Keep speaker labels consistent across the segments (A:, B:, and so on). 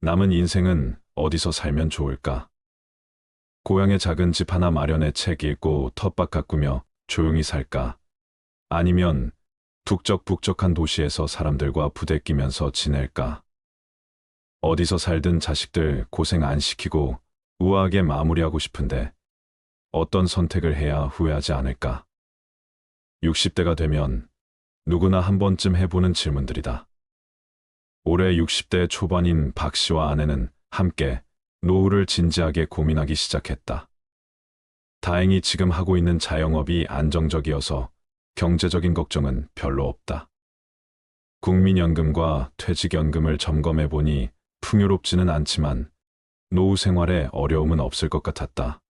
A: 남은 인생은 어디서 살면 좋을까? 고향에 작은 집 하나 마련해 책 읽고 텃밭 가꾸며 조용히 살까? 아니면 북적북적한 도시에서 사람들과 부대끼면서 지낼까? 어디서 살든 자식들 고생 안 시키고 우아하게 마무리하고 싶은데 어떤 선택을 해야 후회하지 않을까? 60대가 되면 누구나 한 번쯤 해보는 질문들이다. 올해 60대 초반인 박 씨와 아내는 함께 노후를 진지하게 고민하기 시작했다. 다행히 지금 하고 있는 자영업이 안정적이어서 경제적인 걱정은 별로 없다. 국민연금과 퇴직연금을 점검해 보니 풍요롭지는 않지만 노후 생활에 어려움은 없을 것 같았다.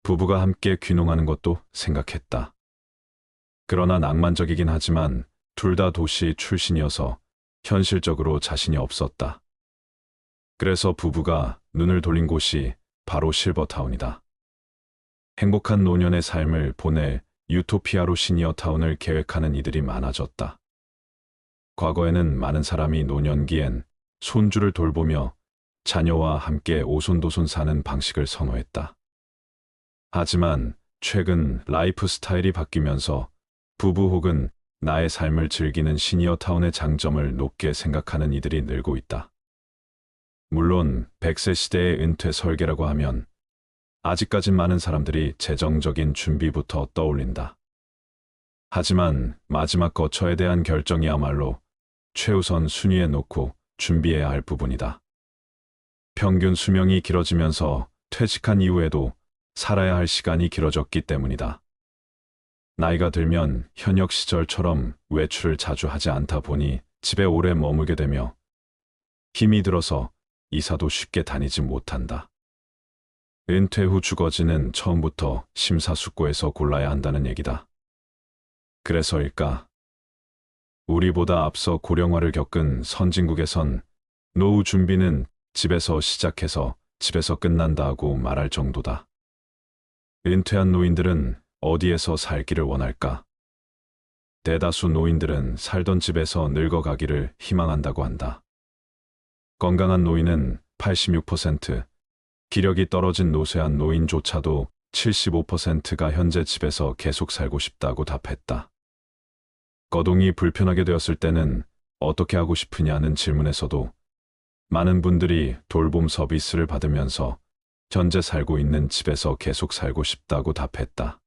A: 부부가 함께 귀농하는 것도 생각했다. 그러나 낭만적이긴 하지만 둘 다 도시 출신이어서 현실적으로 자신이 없었다. 그래서 부부가 눈을 돌린 곳이 바로 실버타운이다. 행복한 노년의 삶을 보낼 유토피아로 시니어타운을 계획하는 이들이 많아졌다. 과거에는 많은 사람이 노년기엔 손주를 돌보며 자녀와 함께 오손도손 사는 방식을 선호했다. 하지만 최근 라이프 스타일이 바뀌면서 부부 혹은 나의 삶을 즐기는 시니어타운의 장점을 높게 생각하는 이들이 늘고 있다. 물론 100세 시대의 은퇴 설계라고 하면 아직까진 많은 사람들이 재정적인 준비부터 떠올린다. 하지만 마지막 거처에 대한 결정이야말로 최우선 순위에 놓고 준비해야 할 부분이다. 평균 수명이 길어지면서 퇴직한 이후에도 살아야 할 시간이 길어졌기 때문이다. 나이가 들면 현역 시절처럼 외출을 자주 하지 않다 보니 집에 오래 머물게 되며 힘이 들어서 이사도 쉽게 다니지 못한다. 은퇴 후 주거지는 처음부터 심사숙고해서 골라야 한다는 얘기다. 그래서일까? 우리보다 앞서 고령화를 겪은 선진국에선 노후 준비는 집에서 시작해서 집에서 끝난다고 말할 정도다. 은퇴한 노인들은 어디에서 살기를 원할까? 대다수 노인들은 살던 집에서 늙어가기를 희망한다고 한다. 건강한 노인은 86%, 기력이 떨어진 노쇠한 노인조차도 75%가 현재 집에서 계속 살고 싶다고 답했다. 거동이 불편하게 되었을 때는 어떻게 하고 싶으냐는 질문에서도 많은 분들이 돌봄 서비스를 받으면서 현재 살고 있는 집에서 계속 살고 싶다고 답했다.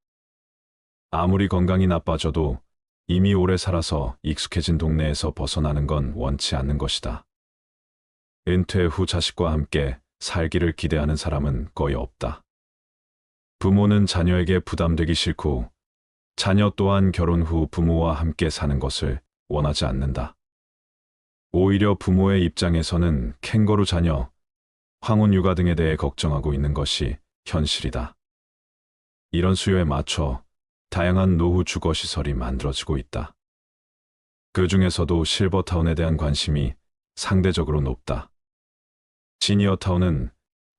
A: 아무리 건강이 나빠져도 이미 오래 살아서 익숙해진 동네에서 벗어나는 건 원치 않는 것이다. 은퇴 후 자식과 함께 살기를 기대하는 사람은 거의 없다. 부모는 자녀에게 부담되기 싫고 자녀 또한 결혼 후 부모와 함께 사는 것을 원하지 않는다. 오히려 부모의 입장에서는 캥거루 자녀, 황혼 육아 등에 대해 걱정하고 있는 것이 현실이다. 이런 수요에 맞춰 다양한 노후 주거 시설이 만들어지고 있다. 그 중에서도 실버타운에 대한 관심이 상대적으로 높다. 시니어타운은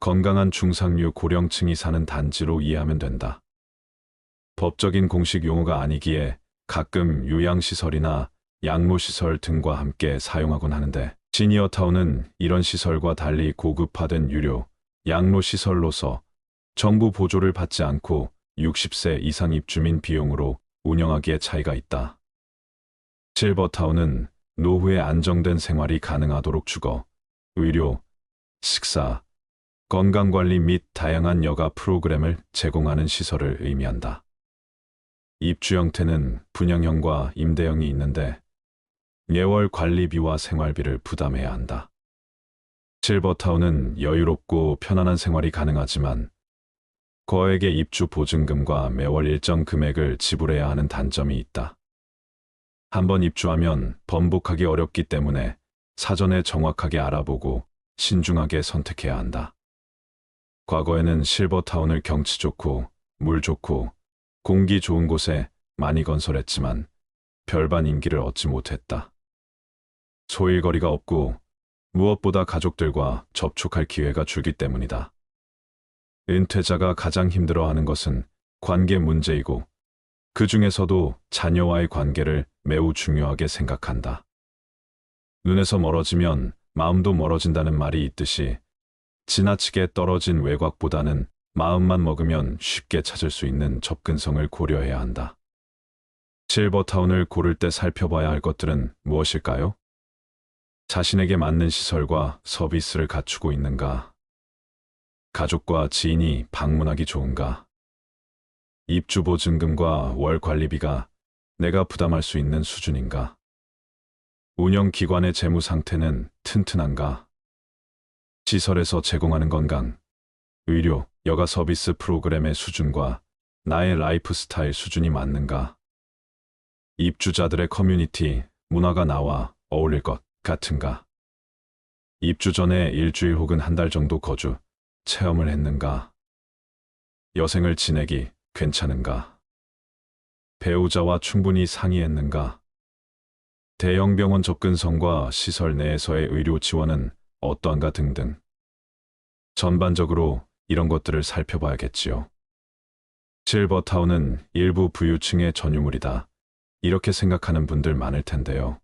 A: 건강한 중상류 고령층이 사는 단지로 이해하면 된다. 법적인 공식 용어가 아니기에 가끔 요양시설이나 양로시설 등과 함께 사용하곤 하는데 시니어타운은 이런 시설과 달리 고급화된 유료 양로시설로서 정부 보조를 받지 않고 60세 이상 입주민 비용으로 운영하기에 차이가 있다. 실버타운은 노후에 안정된 생활이 가능하도록 주거, 의료, 식사, 건강관리 및 다양한 여가 프로그램을 제공하는 시설을 의미한다. 입주 형태는 분양형과 임대형이 있는데 매월 관리비와 생활비를 부담해야 한다. 실버타운은 여유롭고 편안한 생활이 가능하지만 거액의 입주 보증금과 매월 일정 금액을 지불해야 하는 단점이 있다. 한번 입주하면 번복하기 어렵기 때문에 사전에 정확하게 알아보고 신중하게 선택해야 한다. 과거에는 실버타운을 경치 좋고 물 좋고 공기 좋은 곳에 많이 건설했지만 별반 인기를 얻지 못했다. 소일거리가 없고 무엇보다 가족들과 접촉할 기회가 줄기 때문이다. 은퇴자가 가장 힘들어하는 것은 관계 문제이고 그 중에서도 자녀와의 관계를 매우 중요하게 생각한다. 눈에서 멀어지면 마음도 멀어진다는 말이 있듯이 지나치게 떨어진 외곽보다는 마음만 먹으면 쉽게 찾을 수 있는 접근성을 고려해야 한다. 실버타운을 고를 때 살펴봐야 할 것들은 무엇일까요? 자신에게 맞는 시설과 서비스를 갖추고 있는가? 가족과 지인이 방문하기 좋은가? 입주 보증금과 월 관리비가 내가 부담할 수 있는 수준인가? 운영기관의 재무 상태는 튼튼한가? 시설에서 제공하는 건강, 의료, 여가 서비스 프로그램의 수준과 나의 라이프 스타일 수준이 맞는가? 입주자들의 커뮤니티, 문화가 나와 어울릴 것 같은가? 입주 전에 일주일 혹은 한 달 정도 거주, 체험을 했는가? 여생을 지내기 괜찮은가? 배우자와 충분히 상의했는가? 대형 병원 접근성과 시설 내에서의 의료 지원은 어떠한가 등등. 전반적으로 이런 것들을 살펴봐야겠지요. 실버타운은 일부 부유층의 전유물이다. 이렇게 생각하는 분들 많을 텐데요.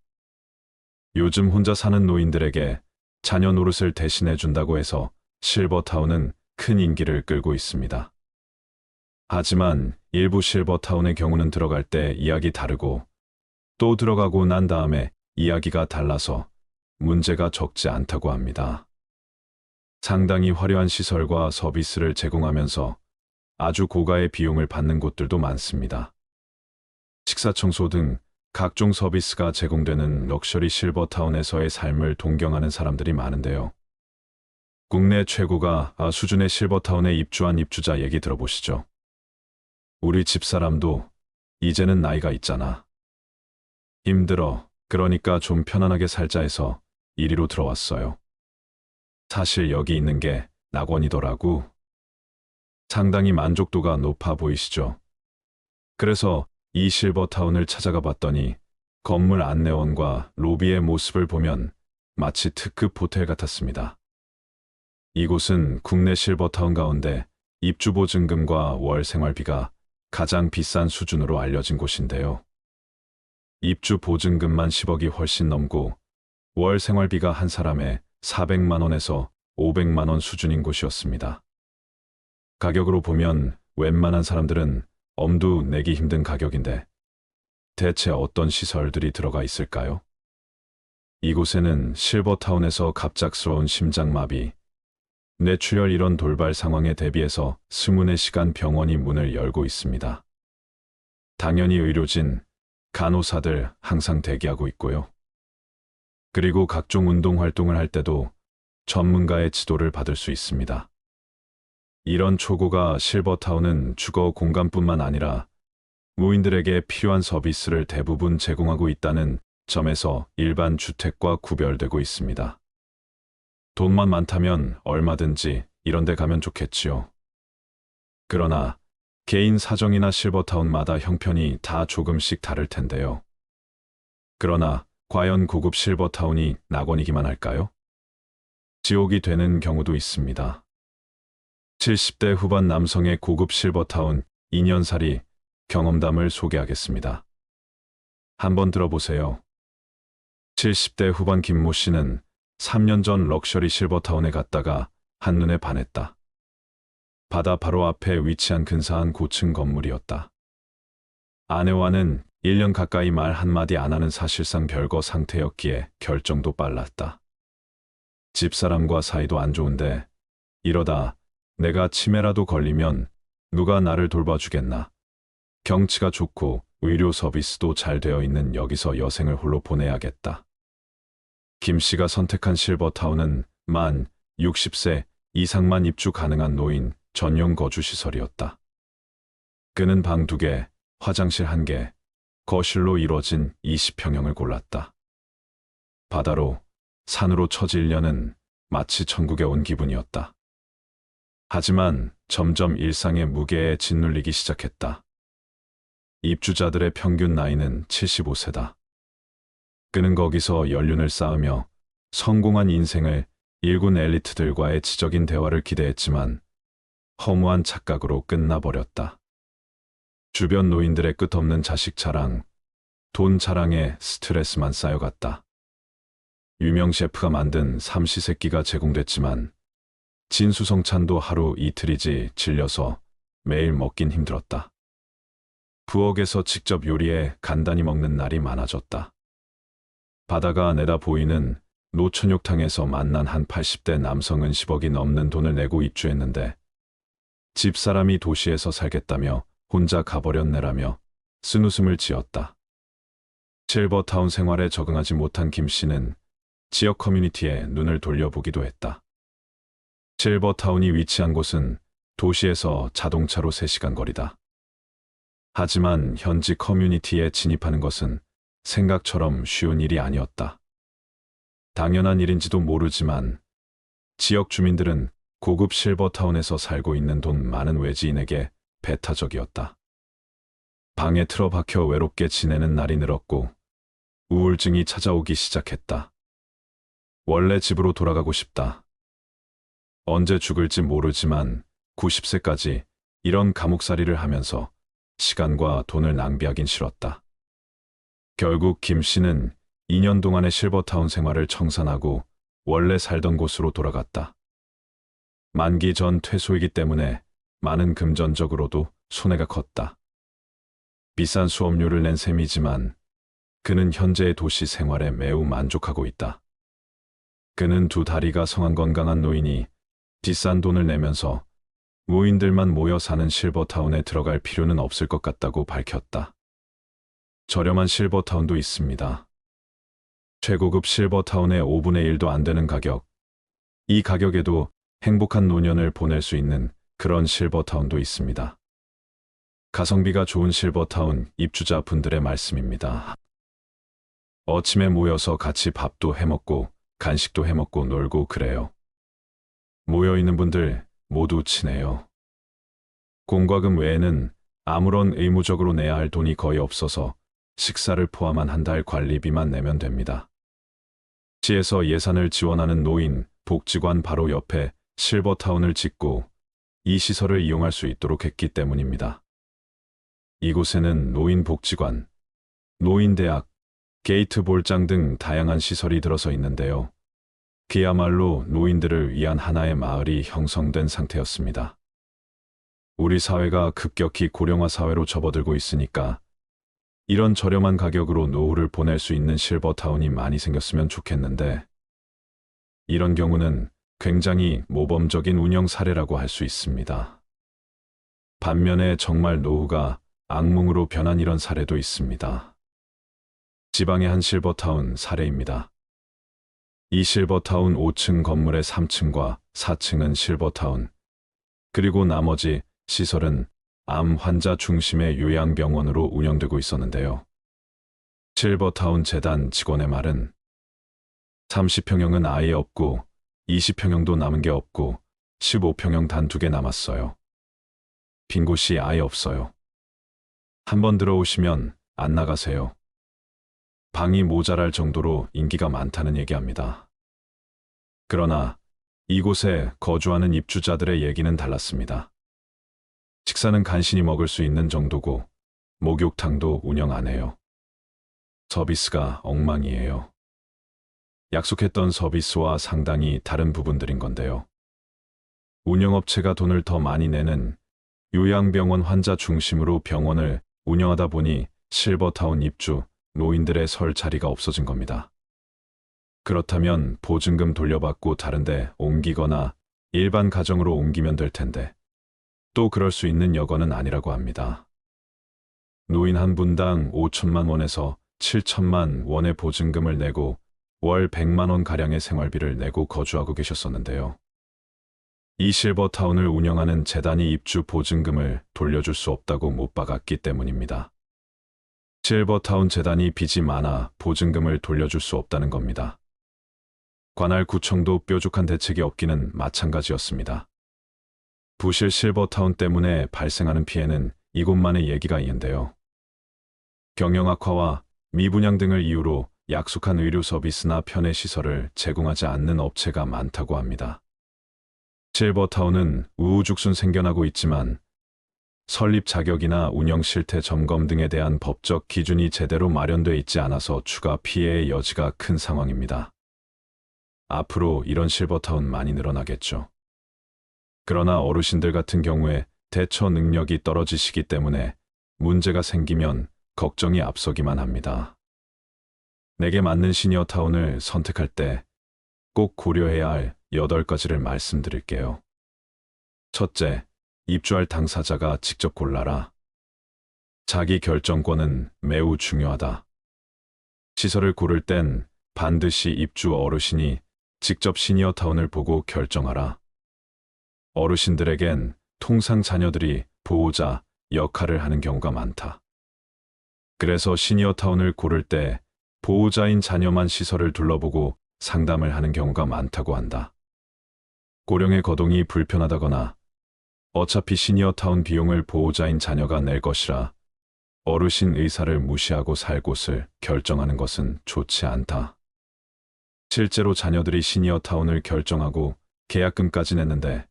A: 요즘 혼자 사는 노인들에게 자녀 노릇을 대신해 준다고 해서 실버타운은 큰 인기를 끌고 있습니다. 하지만 일부 실버타운의 경우는 들어갈 때 이야기 다르고 또 들어가고 난 다음에 이야기가 달라서 문제가 적지 않다고 합니다. 상당히 화려한 시설과 서비스를 제공하면서 아주 고가의 비용을 받는 곳들도 많습니다. 식사 청소 등 각종 서비스가 제공되는 럭셔리 실버타운에서의 삶을 동경하는 사람들이 많은데요. 국내 최고가 수준의 실버타운에 입주한 입주자 얘기 들어보시죠. 우리 집사람도 이제는 나이가 있잖아. 힘들어. 그러니까 좀 편안하게 살자 해서 이리로 들어왔어요. 사실 여기 있는 게 낙원이더라고. 상당히 만족도가 높아 보이시죠? 그래서 이 실버타운을 찾아가 봤더니 건물 안내원과 로비의 모습을 보면 마치 특급 호텔 같았습니다. 이곳은 국내 실버타운 가운데 입주 보증금과 월 생활비가 가장 비싼 수준으로 알려진 곳인데요. 입주 보증금만 10억이 훨씬 넘고 월 생활비가 한 사람에 400만 원에서 500만 원 수준인 곳이었습니다. 가격으로 보면 웬만한 사람들은 엄두 내기 힘든 가격인데 대체 어떤 시설들이 들어가 있을까요? 이곳에는 실버타운에서 갑작스러운 심장마비, 뇌출혈 이런 돌발 상황에 대비해서 24시간 병원이 문을 열고 있습니다. 당연히 의료진, 간호사들 항상 대기하고 있고요. 그리고 각종 운동 활동을 할 때도 전문가의 지도를 받을 수 있습니다. 이런 초고가 실버타운은 주거 공간뿐만 아니라 무인들에게 필요한 서비스를 대부분 제공하고 있다는 점에서 일반 주택과 구별되고 있습니다. 돈만 많다면 얼마든지 이런 데 가면 좋겠지요. 그러나 개인 사정이나 실버타운마다 형편이 다 조금씩 다를 텐데요. 그러나 과연 고급 실버타운이 낙원이기만 할까요? 지옥이 되는 경우도 있습니다. 70대 후반 남성의 고급 실버타운 2년살이 경험담을 소개하겠습니다. 한번 들어보세요. 70대 후반 김모 씨는 3년 전 럭셔리 실버타운에 갔다가 한눈에 반했다. 바다 바로 앞에 위치한 근사한 고층 건물이었다. 아내와는 1년 가까이 말 한마디 안 하는 사실상 별거 상태였기에 결정도 빨랐다. 집사람과 사이도 안 좋은데 이러다 내가 치매라도 걸리면 누가 나를 돌봐주겠나. 경치가 좋고 의료 서비스도 잘 되어 있는 여기서 여생을 홀로 보내야겠다. 김 씨가 선택한 실버타운은 만 60세 이상만 입주 가능한 노인 전용 거주시설이었다. 그는 방 2개, 화장실 1개, 거실로 이루어진 20평형을 골랐다. 바다로, 산으로 처질려는 마치 천국에 온 기분이었다. 하지만 점점 일상의 무게에 짓눌리기 시작했다. 입주자들의 평균 나이는 75세다. 그는 거기서 연륜을 쌓으며 성공한 인생을 일군 엘리트들과의 지적인 대화를 기대했지만 허무한 착각으로 끝나버렸다. 주변 노인들의 끝없는 자식 자랑, 돈 자랑에 스트레스만 쌓여갔다. 유명 셰프가 만든 삼시세끼가 제공됐지만 진수성찬도 하루 이틀이지 질려서 매일 먹긴 힘들었다. 부엌에서 직접 요리해 간단히 먹는 날이 많아졌다. 바다가 내다 보이는 노천욕탕에서 만난 한 80대 남성은 10억이 넘는 돈을 내고 입주했는데 집사람이 도시에서 살겠다며 혼자 가버렸네라며 쓴웃음을 지었다. 실버타운 생활에 적응하지 못한 김 씨는 지역 커뮤니티에 눈을 돌려보기도 했다. 실버타운이 위치한 곳은 도시에서 자동차로 3시간 거리다. 하지만 현지 커뮤니티에 진입하는 것은 생각처럼 쉬운 일이 아니었다. 당연한 일인지도 모르지만 지역 주민들은 고급 실버타운에서 살고 있는 돈 많은 외지인에게 배타적이었다. 방에 틀어박혀 외롭게 지내는 날이 늘었고 우울증이 찾아오기 시작했다. 원래 집으로 돌아가고 싶다. 언제 죽을지 모르지만 90세까지 이런 감옥살이를 하면서 시간과 돈을 낭비하긴 싫었다. 결국 김 씨는 2년 동안의 실버타운 생활을 청산하고 원래 살던 곳으로 돌아갔다. 만기 전 퇴소이기 때문에 많은 금전적으로도 손해가 컸다. 비싼 수업료를 낸 셈이지만 그는 현재의 도시 생활에 매우 만족하고 있다. 그는 2다리가 성한 건강한 노인이 비싼 돈을 내면서 노인들만 모여 사는 실버타운에 들어갈 필요는 없을 것 같다고 밝혔다. 저렴한 실버타운도 있습니다. 최고급 실버타운의 5분의 1도 안 되는 가격. 이 가격에도 행복한 노년을 보낼 수 있는 그런 실버타운도 있습니다. 가성비가 좋은 실버타운 입주자분들의 말씀입니다. 아침에 모여서 같이 밥도 해먹고 간식도 해먹고 놀고 그래요. 모여있는 분들 모두 친해요. 공과금 외에는 아무런 의무적으로 내야 할 돈이 거의 없어서 식사를 포함한 한 달 관리비만 내면 됩니다. 시에서 예산을 지원하는 노인 복지관 바로 옆에 실버타운을 짓고 이 시설을 이용할 수 있도록 했기 때문입니다. 이곳에는 노인복지관, 노인대학, 게이트볼장 등 다양한 시설이 들어서 있는데요. 그야말로 노인들을 위한 하나의 마을이 형성된 상태였습니다. 우리 사회가 급격히 고령화 사회로 접어들고 있으니까 이런 저렴한 가격으로 노후를 보낼 수 있는 실버타운이 많이 생겼으면 좋겠는데 이런 경우는 굉장히 모범적인 운영 사례라고 할 수 있습니다. 반면에 정말 노후가 악몽으로 변한 이런 사례도 있습니다. 지방의 한 실버타운 사례입니다. 이 실버타운 5층 건물의 3층과 4층은 실버타운, 그리고 나머지 시설은 암 환자 중심의 요양병원으로 운영되고 있었는데요. 실버타운 재단 직원의 말은 30평형은 아예 없고 20평형도 남은 게 없고 15평형 단 2개 남았어요. 빈 곳이 아예 없어요. 한번 들어오시면 안 나가세요. 방이 모자랄 정도로 인기가 많다는 얘기합니다. 그러나 이곳에 거주하는 입주자들의 얘기는 달랐습니다. 식사는 간신히 먹을 수 있는 정도고 목욕탕도 운영 안 해요. 서비스가 엉망이에요. 약속했던 서비스와 상당히 다른 부분들인 건데요. 운영업체가 돈을 더 많이 내는 요양병원 환자 중심으로 병원을 운영하다 보니 실버타운 입주 노인들의 설 자리가 없어진 겁니다. 그렇다면 보증금 돌려받고 다른데 옮기거나 일반 가정으로 옮기면 될 텐데 또 그럴 수 있는 여건은 아니라고 합니다. 노인 한 분당 5천만 원에서 7천만 원의 보증금을 내고 월 100만 원 가량의 생활비를 내고 거주하고 계셨었는데요. 이 실버타운을 운영하는 재단이 입주 보증금을 돌려줄 수 없다고 못 박았기 때문입니다. 실버타운 재단이 빚이 많아 보증금을 돌려줄 수 없다는 겁니다. 관할 구청도 뾰족한 대책이 없기는 마찬가지였습니다. 부실 실버타운 때문에 발생하는 피해는 이곳만의 얘기가 있는데요. 경영 악화와 미분양 등을 이유로 약속한 의료 서비스나 편의 시설을 제공하지 않는 업체가 많다고 합니다. 실버타운은 우후죽순 생겨나고 있지만 설립 자격이나 운영 실태 점검 등에 대한 법적 기준이 제대로 마련돼 있지 않아서 추가 피해의 여지가 큰 상황입니다. 앞으로 이런 실버타운 많이 늘어나겠죠. 그러나 어르신들 같은 경우에 대처 능력이 떨어지시기 때문에 문제가 생기면 걱정이 앞서기만 합니다. 내게 맞는 시니어타운을 선택할 때 꼭 고려해야 할 8가지를 말씀드릴게요. 첫째, 입주할 당사자가 직접 골라라. 자기 결정권은 매우 중요하다. 시설을 고를 땐 반드시 입주 어르신이 직접 시니어타운을 보고 결정하라. 어르신들에겐 통상 자녀들이 보호자 역할을 하는 경우가 많다. 그래서 시니어타운을 고를 때 보호자인 자녀만 시설을 둘러보고 상담을 하는 경우가 많다고 한다. 고령의 거동이 불편하다거나 어차피 시니어타운 비용을 보호자인 자녀가 낼 것이라 어르신 의사를 무시하고 살 곳을 결정하는 것은 좋지 않다. 실제로 자녀들이 시니어타운을 결정하고 계약금까지 냈는데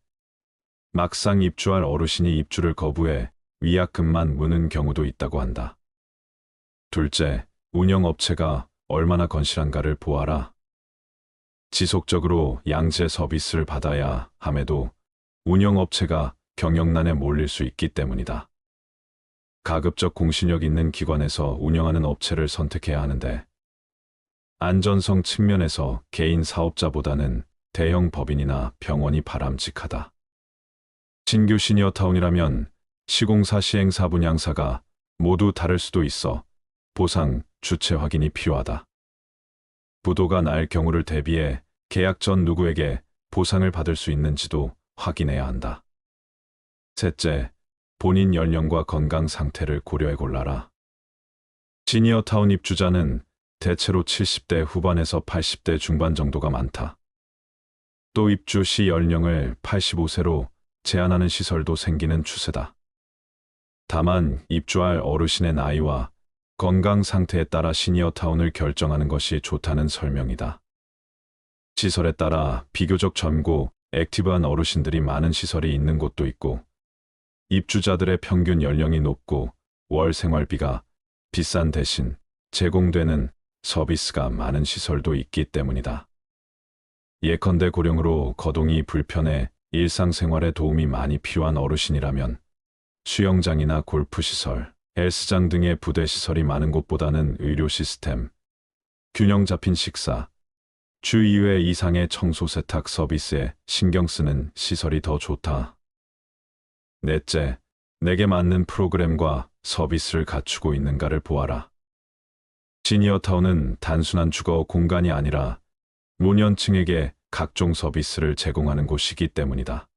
A: 막상 입주할 어르신이 입주를 거부해 위약금만 무는 경우도 있다고 한다. 둘째, 운영업체가 얼마나 건실한가를 보아라. 지속적으로 양재 서비스를 받아야 함에도 운영업체가 경영난에 몰릴 수 있기 때문이다. 가급적 공신력 있는 기관에서 운영하는 업체를 선택해야 하는데 안전성 측면에서 개인 사업자보다는 대형 법인이나 병원이 바람직하다. 신규 시니어타운이라면 시공사 시행사 분양사가 모두 다를 수도 있어 보상, 주체 확인이 필요하다. 부도가 날 경우를 대비해 계약 전 누구에게 보상을 받을 수 있는지도 확인해야 한다. 셋째, 본인 연령과 건강 상태를 고려해 골라라. 시니어타운 입주자는 대체로 70대 후반에서 80대 중반 정도가 많다. 또 입주 시 연령을 85세로 제한하는 시설도 생기는 추세다. 다만 입주할 어르신의 나이와 건강 상태에 따라 시니어타운을 결정하는 것이 좋다는 설명이다. 시설에 따라 비교적 젊고 액티브한 어르신들이 많은 시설이 있는 곳도 있고 입주자들의 평균 연령이 높고 월 생활비가 비싼 대신 제공되는 서비스가 많은 시설도 있기 때문이다. 예컨대 고령으로 거동이 불편해 일상생활에 도움이 많이 필요한 어르신이라면 수영장이나 골프시설, 헬스장 등의 부대시설이 많은 곳보다는 의료 시스템, 균형 잡힌 식사, 주 2회 이상의 청소 세탁 서비스에 신경 쓰는 시설이 더 좋다. 넷째, 내게 맞는 프로그램과 서비스를 갖추고 있는가를 보아라. 시니어타운은 단순한 주거 공간이 아니라 노년층에게 각종 서비스를 제공하는 곳이기 때문이다.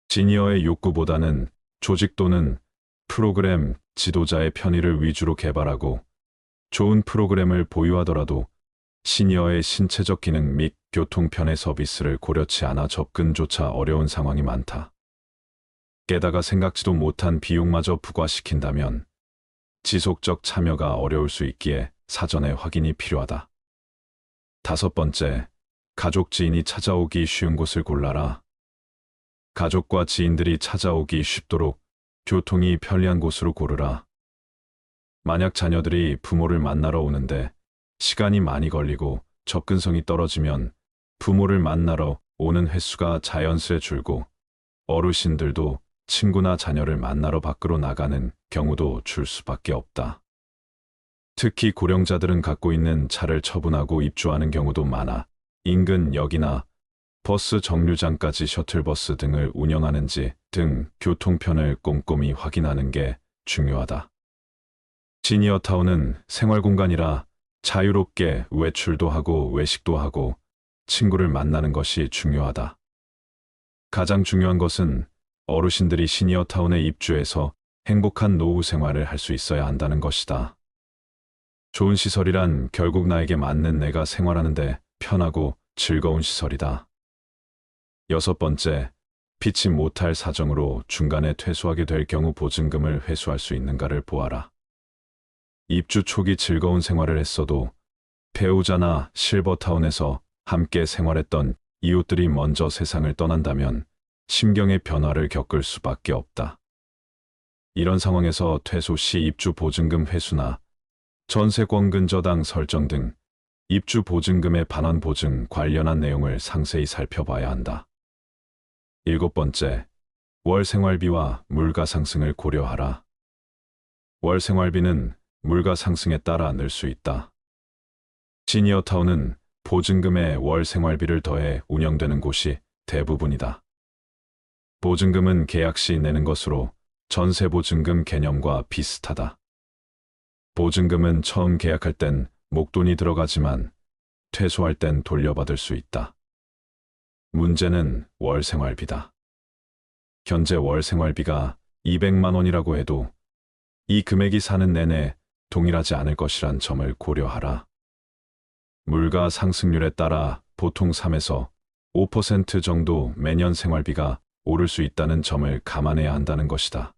A: 시니어의 욕구보다는 조직 또는 프로그램 지도자의 편의를 위주로 개발하고 좋은 프로그램을 보유하더라도 시니어의 신체적 기능 및 교통편의 서비스를 고려치 않아 접근조차 어려운 상황이 많다. 게다가 생각지도 못한 비용마저 부과시킨다면 지속적 참여가 어려울 수 있기에 사전에 확인이 필요하다. 다섯 번째, 가족 지인이 찾아오기 쉬운 곳을 골라라. 가족과 지인들이 찾아오기 쉽도록 교통이 편리한 곳으로 고르라. 만약 자녀들이 부모를 만나러 오는데 시간이 많이 걸리고 접근성이 떨어지면 부모를 만나러 오는 횟수가 자연스레 줄고 어르신들도 친구나 자녀를 만나러 밖으로 나가는 경우도 줄 수밖에 없다. 특히 고령자들은 갖고 있는 차를 처분하고 입주하는 경우도 많아 인근 역이나 버스 정류장까지 셔틀버스 등을 운영하는지 등 교통편을 꼼꼼히 확인하는 게 중요하다. 시니어타운은 생활공간이라 자유롭게 외출도 하고 외식도 하고 친구를 만나는 것이 중요하다. 가장 중요한 것은 어르신들이 시니어타운에 입주해서 행복한 노후 생활을 할 수 있어야 한다는 것이다. 좋은 시설이란 결국 나에게 맞는 내가 생활하는데 편하고 즐거운 시설이다. 여섯 번째, 피치 못할 사정으로 중간에 퇴소하게 될 경우 보증금을 회수할 수 있는가를 보아라. 입주 초기 즐거운 생활을 했어도 배우자나 실버타운에서 함께 생활했던 이웃들이 먼저 세상을 떠난다면 심경의 변화를 겪을 수밖에 없다. 이런 상황에서 퇴소 시 입주 보증금 회수나 전세권 근저당 설정 등 입주 보증금의 반환 보증 관련한 내용을 상세히 살펴봐야 한다. 7번째, 월 생활비와 물가 상승을 고려하라. 월 생활비는 물가 상승에 따라 늘 수 있다. 시니어타운은 보증금에 월 생활비를 더해 운영되는 곳이 대부분이다. 보증금은 계약 시 내는 것으로 전세보증금 개념과 비슷하다. 보증금은 처음 계약할 땐 목돈이 들어가지만 퇴소할 땐 돌려받을 수 있다. 문제는 월 생활비다. 현재 월 생활비가 200만 원이라고 해도 이 금액이 사는 내내 동일하지 않을 것이란 점을 고려하라. 물가 상승률에 따라 보통 3에서 5% 정도 매년 생활비가 오를 수 있다는 점을 감안해야 한다는 것이다.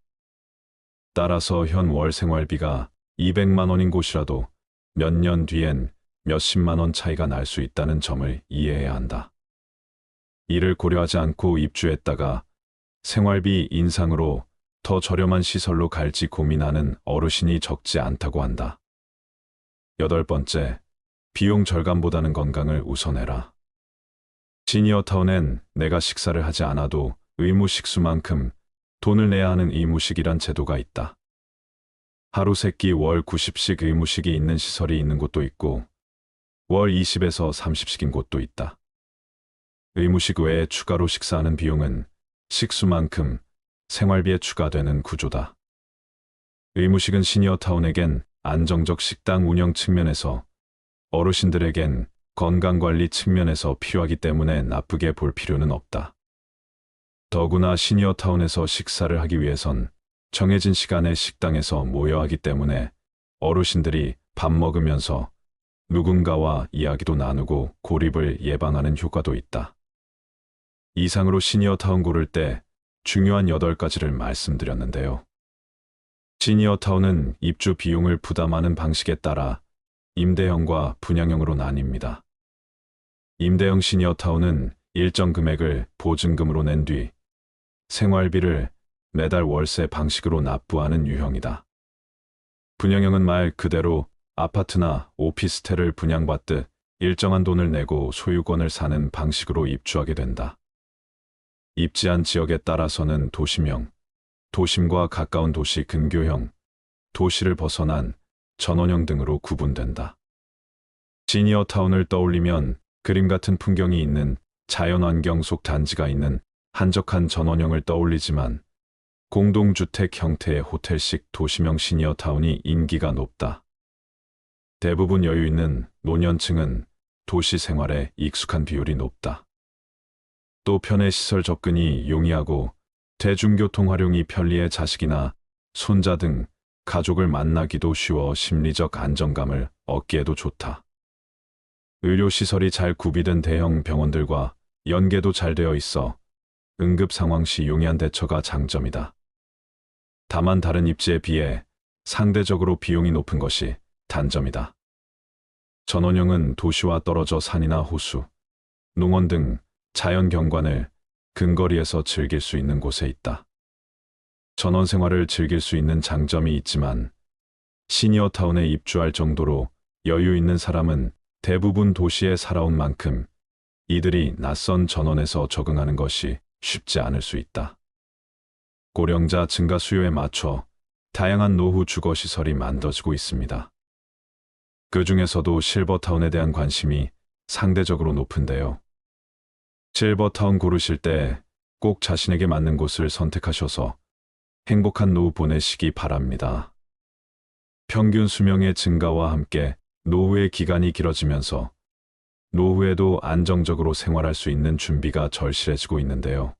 A: 따라서 현 월 생활비가 200만 원인 곳이라도 몇 년 뒤엔 몇십만 원 차이가 날 수 있다는 점을 이해해야 한다. 이를 고려하지 않고 입주했다가 생활비 인상으로 더 저렴한 시설로 갈지 고민하는 어르신이 적지 않다고 한다. 8번째, 비용 절감보다는 건강을 우선해라. 시니어타운엔 내가 식사를 하지 않아도 의무 식수만큼 돈을 내야 하는 의무식이란 제도가 있다. 하루 3끼 월 90씩 의무식이 있는 시설이 있는 곳도 있고 월 20에서 30식인 곳도 있다. 의무식 외에 추가로 식사하는 비용은 식수만큼 생활비에 추가되는 구조다. 의무식은 시니어타운에겐 안정적 식당 운영 측면에서 어르신들에겐 건강관리 측면에서 필요하기 때문에 나쁘게 볼 필요는 없다. 더구나 시니어타운에서 식사를 하기 위해선 정해진 시간에 식당에서 모여야 하기 때문에 어르신들이 밥 먹으면서 누군가와 이야기도 나누고 고립을 예방하는 효과도 있다. 이상으로 시니어타운 고를 때 중요한 8가지를 말씀드렸는데요. 시니어타운은 입주 비용을 부담하는 방식에 따라 임대형과 분양형으로 나뉩니다. 임대형 시니어타운은 일정 금액을 보증금으로 낸 뒤 생활비를 매달 월세 방식으로 납부하는 유형이다. 분양형은 말 그대로 아파트나 오피스텔을 분양받듯 일정한 돈을 내고 소유권을 사는 방식으로 입주하게 된다. 입지한 지역에 따라서는 도심형, 도심과 가까운 도시 근교형, 도시를 벗어난 전원형 등으로 구분된다. 시니어타운을 떠올리면 그림 같은 풍경이 있는 자연환경 속 단지가 있는 한적한 전원형을 떠올리지만 공동주택 형태의 호텔식 도심형 시니어타운이 인기가 높다. 대부분 여유 있는 노년층은 도시 생활에 익숙한 비율이 높다. 또 편의 시설 접근이 용이하고 대중교통 활용이 편리해 자식이나 손자 등 가족을 만나기도 쉬워 심리적 안정감을 얻기에도 좋다. 의료시설이 잘 구비된 대형 병원들과 연계도 잘 되어 있어 응급 상황 시 용이한 대처가 장점이다. 다만 다른 입지에 비해 상대적으로 비용이 높은 것이 단점이다. 전원형은 도시와 떨어져 산이나 호수, 농원 등 자연 경관을 근거리에서 즐길 수 있는 곳에 있다. 전원 생활을 즐길 수 있는 장점이 있지만 시니어타운에 입주할 정도로 여유 있는 사람은 대부분 도시에 살아온 만큼 이들이 낯선 전원에서 적응하는 것이 쉽지 않을 수 있다. 고령자 증가 수요에 맞춰 다양한 노후 주거시설이 만들어지고 있습니다. 그 중에서도 실버타운에 대한 관심이 상대적으로 높은데요. 실버타운 고르실 때 꼭 자신에게 맞는 곳을 선택하셔서 행복한 노후 보내시기 바랍니다. 평균 수명의 증가와 함께 노후의 기간이 길어지면서 노후에도 안정적으로 생활할 수 있는 준비가 절실해지고 있는데요.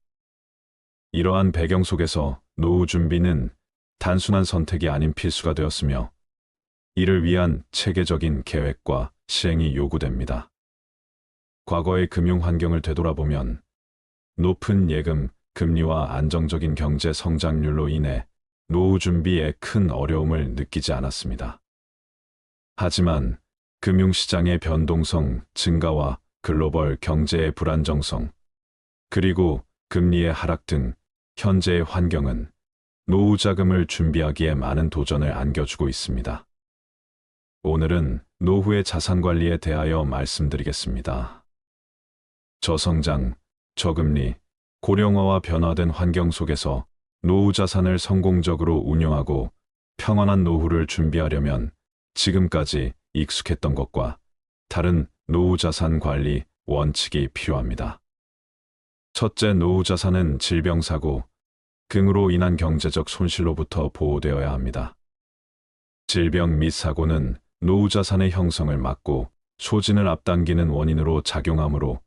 A: 이러한 배경 속에서 노후 준비는 단순한 선택이 아닌 필수가 되었으며 이를 위한 체계적인 계획과 시행이 요구됩니다. 과거의 금융 환경을 되돌아보면 높은 예금, 금리와 안정적인 경제 성장률로 인해 노후 준비에 큰 어려움을 느끼지 않았습니다. 하지만 금융시장의 변동성 증가와 글로벌 경제의 불안정성, 그리고 금리의 하락 등 현재의 환경은 노후 자금을 준비하기에 많은 도전을 안겨주고 있습니다. 오늘은 노후의 자산 관리에 대하여 말씀드리겠습니다. 저성장, 저금리, 고령화와 변화된 환경 속에서 노후 자산을 성공적으로 운용하고 평안한 노후를 준비하려면 지금까지 익숙했던 것과 다른 노후 자산 관리 원칙이 필요합니다. 첫째, 노후 자산은 질병사고, 긍으로 인한 경제적 손실로부터 보호되어야 합니다. 질병 및 사고는 노후 자산의 형성을 막고 소진을 앞당기는 원인으로 작용하므로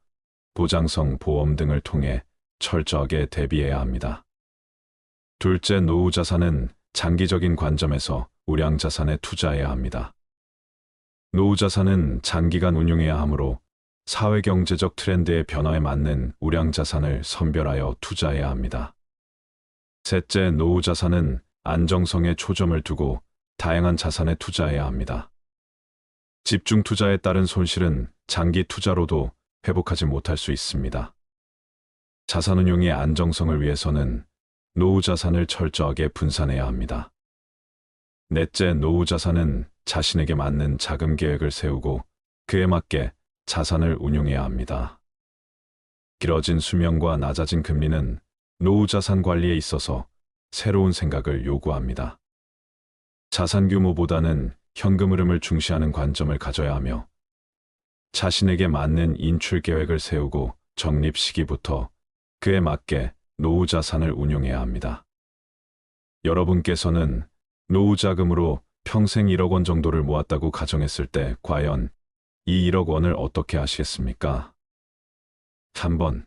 A: 보장성 보험 등을 통해 철저하게 대비해야 합니다. 둘째, 노후 자산은 장기적인 관점에서 우량 자산에 투자해야 합니다. 노후 자산은 장기간 운용해야 하므로 사회경제적 트렌드의 변화에 맞는 우량 자산을 선별하여 투자해야 합니다. 셋째, 노후 자산은 안정성에 초점을 두고 다양한 자산에 투자해야 합니다. 집중 투자에 따른 손실은 장기 투자로도 회복하지 못할 수 있습니다. 자산 운용의 안정성을 위해서는 노후 자산을 철저하게 분산해야 합니다. 넷째, 노후 자산은 자신에게 맞는 자금 계획을 세우고 그에 맞게 자산을 운용해야 합니다. 길어진 수명과 낮아진 금리는 노후 자산 관리에 있어서 새로운 생각을 요구합니다. 자산 규모보다는 현금 흐름을 중시하는 관점을 가져야 하며 자신에게 맞는 인출 계획을 세우고 적립 시기부터 그에 맞게 노후 자산을 운용해야 합니다. 여러분께서는 노후 자금으로 평생 1억 원 정도를 모았다고 가정했을 때 과연 이 1억 원을 어떻게 하시겠습니까? 3번.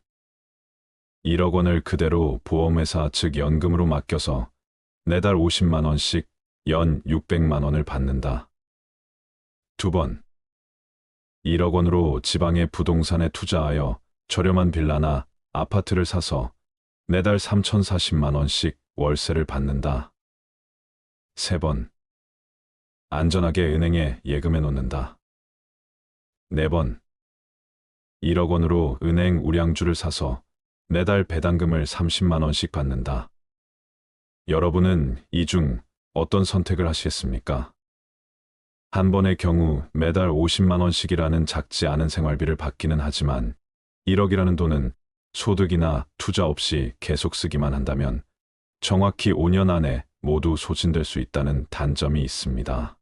A: 1억 원을 그대로 보험회사 즉 연금으로 맡겨서 매달 50만 원씩 연 600만 원을 받는다. 2번. 1억 원으로 지방의 부동산에 투자하여 저렴한 빌라나 아파트를 사서 매달 3,040만 원씩 월세를 받는다. 3번. 안전하게 은행에 예금해 놓는다. 4번. 1억 원으로 은행 우량주를 사서 매달 배당금을 30만 원씩 받는다. 여러분은 이 중 어떤 선택을 하시겠습니까? 한 번의 경우 매달 50만 원씩이라는 작지 않은 생활비를 받기는 하지만 1억이라는 돈은 소득이나 투자 없이 계속 쓰기만 한다면 정확히 5년 안에 모두 소진될 수 있다는 단점이 있습니다.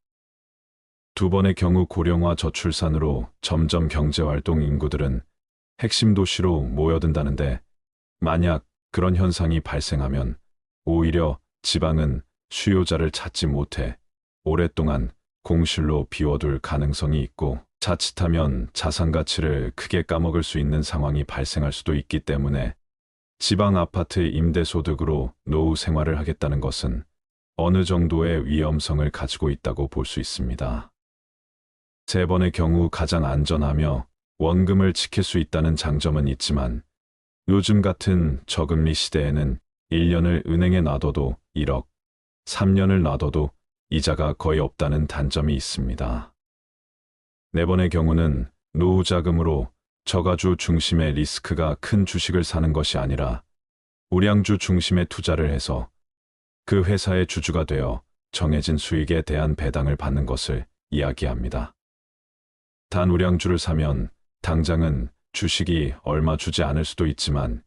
A: 두 번의 경우 고령화 저출산으로 점점 경제활동 인구들은 핵심 도시로 모여든다는데 만약 그런 현상이 발생하면 오히려 지방은 수요자를 찾지 못해 오랫동안 공실로 비워둘 가능성이 있고 자칫하면 자산 가치를 크게 까먹을 수 있는 상황이 발생할 수도 있기 때문에 지방 아파트 임대소득으로 노후 생활을 하겠다는 것은 어느 정도의 위험성을 가지고 있다고 볼 수 있습니다. 세 번의 경우 가장 안전하며 원금을 지킬 수 있다는 장점은 있지만 요즘 같은 저금리 시대에는 1년을 은행에 놔둬도 1억, 3년을 놔둬도 이자가 거의 없다는 단점이 있습니다. 네 번의 경우는 노후 자금으로 저가주 중심의 리스크가 큰 주식을 사는 것이 아니라 우량주 중심의 투자를 해서 그 회사의 주주가 되어 정해진 수익에 대한 배당을 받는 것을 이야기합니다. 단 우량주를 사면 당장은 주식이 얼마 주지 않을 수도 있지만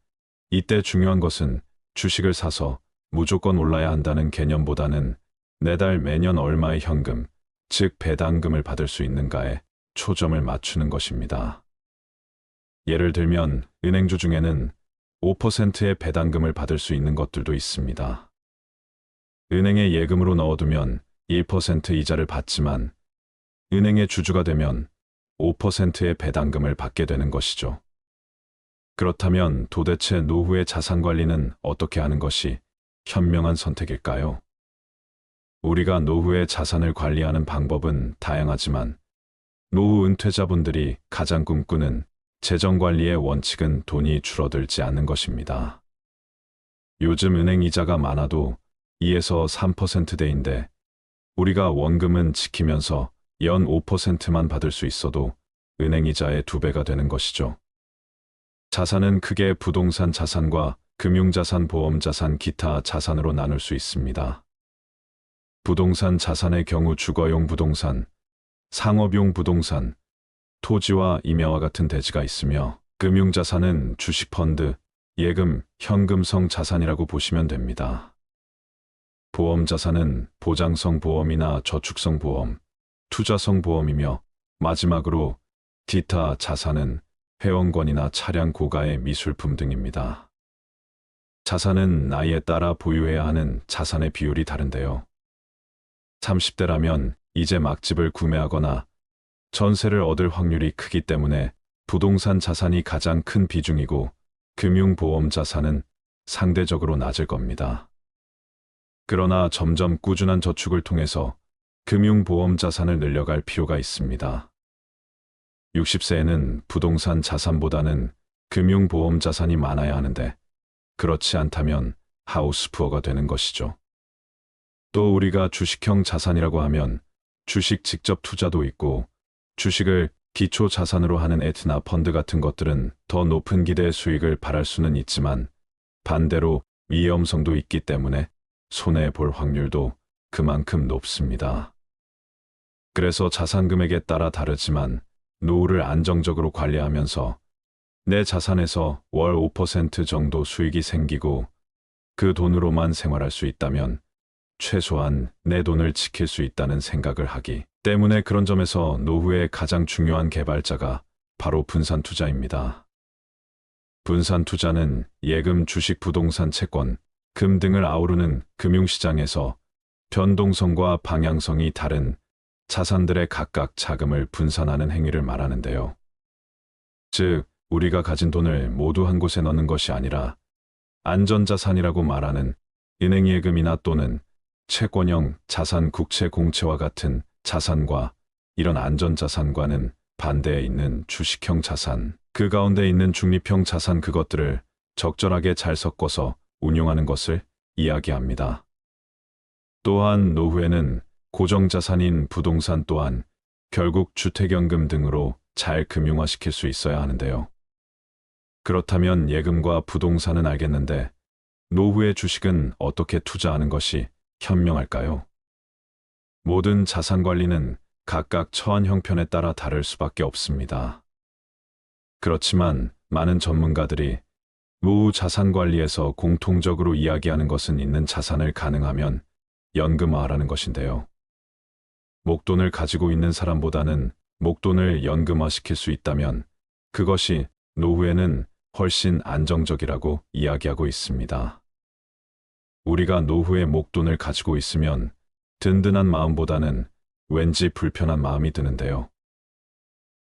A: 이때 중요한 것은 주식을 사서 무조건 올라야 한다는 개념보다는 매달 매년 얼마의 현금, 즉 배당금을 받을 수 있는가에 초점을 맞추는 것입니다. 예를 들면 은행주 중에는 5%의 배당금을 받을 수 있는 것들도 있습니다. 은행에 예금으로 넣어두면 1% 이자를 받지만 은행의 주주가 되면 5%의 배당금을 받게 되는 것이죠. 그렇다면 도대체 노후의 자산 관리는 어떻게 하는 것이 현명한 선택일까요? 우리가 노후의 자산을 관리하는 방법은 다양하지만 노후 은퇴자분들이 가장 꿈꾸는 재정관리의 원칙은 돈이 줄어들지 않는 것입니다. 요즘 은행 이자가 많아도 2에서 3%대인데 우리가 원금은 지키면서 연 5%만 받을 수 있어도 은행 이자의 2배가 되는 것이죠. 자산은 크게 부동산 자산과 금융자산, 보험자산, 기타 자산으로 나눌 수 있습니다. 부동산 자산의 경우 주거용 부동산, 상업용 부동산, 토지와 임야와 같은 대지가 있으며 금융자산은 주식펀드, 예금, 현금성 자산이라고 보시면 됩니다. 보험자산은 보장성 보험이나 저축성 보험, 투자성 보험이며 마지막으로 기타 자산은 회원권이나 차량 고가의 미술품 등입니다. 자산은 나이에 따라 보유해야 하는 자산의 비율이 다른데요. 30대라면 이제 막 집을 구매하거나 전세를 얻을 확률이 크기 때문에 부동산 자산이 가장 큰 비중이고 금융보험 자산은 상대적으로 낮을 겁니다. 그러나 점점 꾸준한 저축을 통해서 금융보험 자산을 늘려갈 필요가 있습니다. 60세에는 부동산 자산보다는 금융보험 자산이 많아야 하는데 그렇지 않다면 하우스푸어가 되는 것이죠. 또 우리가 주식형 자산이라고 하면 주식 직접 투자도 있고 주식을 기초 자산으로 하는 에트나 펀드 같은 것들은 더 높은 기대의 수익을 바랄 수는 있지만 반대로 위험성도 있기 때문에 손해볼 확률도 그만큼 높습니다. 그래서 자산 금액에 따라 다르지만 노후를 안정적으로 관리하면서 내 자산에서 월 5% 정도 수익이 생기고 그 돈으로만 생활할 수 있다면 최소한 내 돈을 지킬 수 있다는 생각을 하기 때문에 그런 점에서 노후의 가장 중요한 개발자가 바로 분산 투자입니다. 분산 투자는 예금, 주식, 부동산, 채권, 금 등을 아우르는 금융시장에서 변동성과 방향성이 다른 자산들의 각각 자금을 분산하는 행위를 말하는데요. 즉, 우리가 가진 돈을 모두 한 곳에 넣는 것이 아니라 안전자산이라고 말하는 은행예금이나 또는 채권형 자산, 국채, 공채와 같은 자산과 이런 안전자산과는 반대에 있는 주식형 자산, 그 가운데 있는 중립형 자산, 그것들을 적절하게 잘 섞어서 운용하는 것을 이야기합니다. 또한 노후에는 고정자산인 부동산 또한 결국 주택연금 등으로 잘 금융화시킬 수 있어야 하는데요. 그렇다면 예금과 부동산은 알겠는데 노후의 주식은 어떻게 투자하는 것이 현명할까요? 모든 자산 관리는 각각 처한 형편에 따라 다를 수밖에 없습니다. 그렇지만 많은 전문가들이 노후 자산 관리에서 공통적으로 이야기하는 것은 있는 자산을 가능하면 연금화하라는 것인데요. 목돈을 가지고 있는 사람보다는 목돈을 연금화시킬 수 있다면 그것이 노후에는 훨씬 안정적이라고 이야기하고 있습니다. 우리가 노후에 목돈을 가지고 있으면 든든한 마음보다는 왠지 불편한 마음이 드는데요.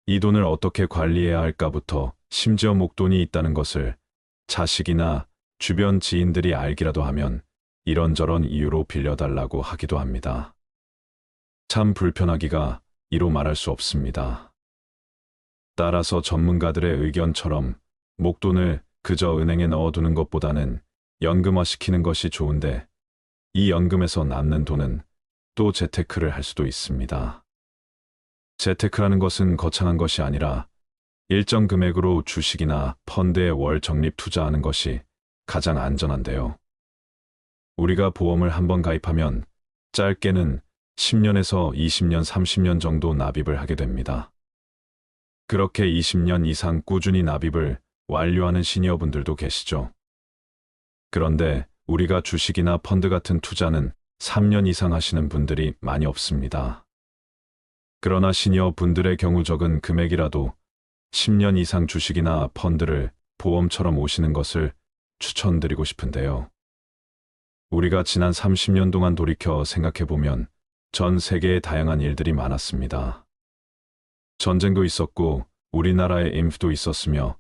A: 이 돈을 어떻게 관리해야 할까부터 심지어 목돈이 있다는 것을 자식이나 주변 지인들이 알기라도 하면 이런저런 이유로 빌려달라고 하기도 합니다. 참 불편하기가 이로 말할 수 없습니다. 따라서 전문가들의 의견처럼 목돈을 그저 은행에 넣어두는 것보다는 연금화시키는 것이 좋은데 이 연금에서 남는 돈은 또 재테크를 할 수도 있습니다. 재테크라는 것은 거창한 것이 아니라 일정 금액으로 주식이나 펀드에 월 적립 투자하는 것이 가장 안전한데요. 우리가 보험을 한번 가입하면 짧게는 10년에서 20년, 30년 정도 납입을 하게 됩니다. 그렇게 20년 이상 꾸준히 납입을 완료하는 시니어분들도 계시죠. 그런데 우리가 주식이나 펀드 같은 투자는 3년 이상 하시는 분들이 많이 없습니다. 그러나 시니어분들의 경우 적은 금액이라도 10년 이상 주식이나 펀드를 보험처럼 오시는 것을 추천드리고 싶은데요. 우리가 지난 30년 동안 돌이켜 생각해보면 전 세계에 다양한 일들이 많았습니다. 전쟁도 있었고 우리나라에 인프도 있었으며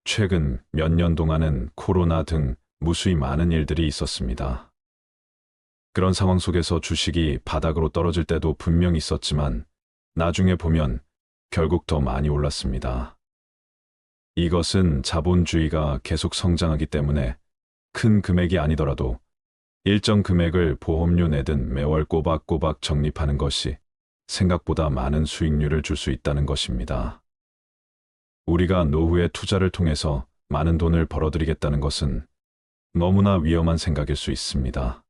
A: 최근 몇 년 동안은 코로나 등 무수히 많은 일들이 있었습니다. 그런 상황 속에서 주식이 바닥으로 떨어질 때도 분명 있었지만 나중에 보면 결국 더 많이 올랐습니다. 이것은 자본주의가 계속 성장하기 때문에 큰 금액이 아니더라도 일정 금액을 보험료 내든 매월 꼬박꼬박 적립하는 것이 생각보다 많은 수익률을 줄 수 있다는 것입니다. 우리가 노후에 투자를 통해서 많은 돈을 벌어들이겠다는 것은 너무나 위험한 생각일 수 있습니다.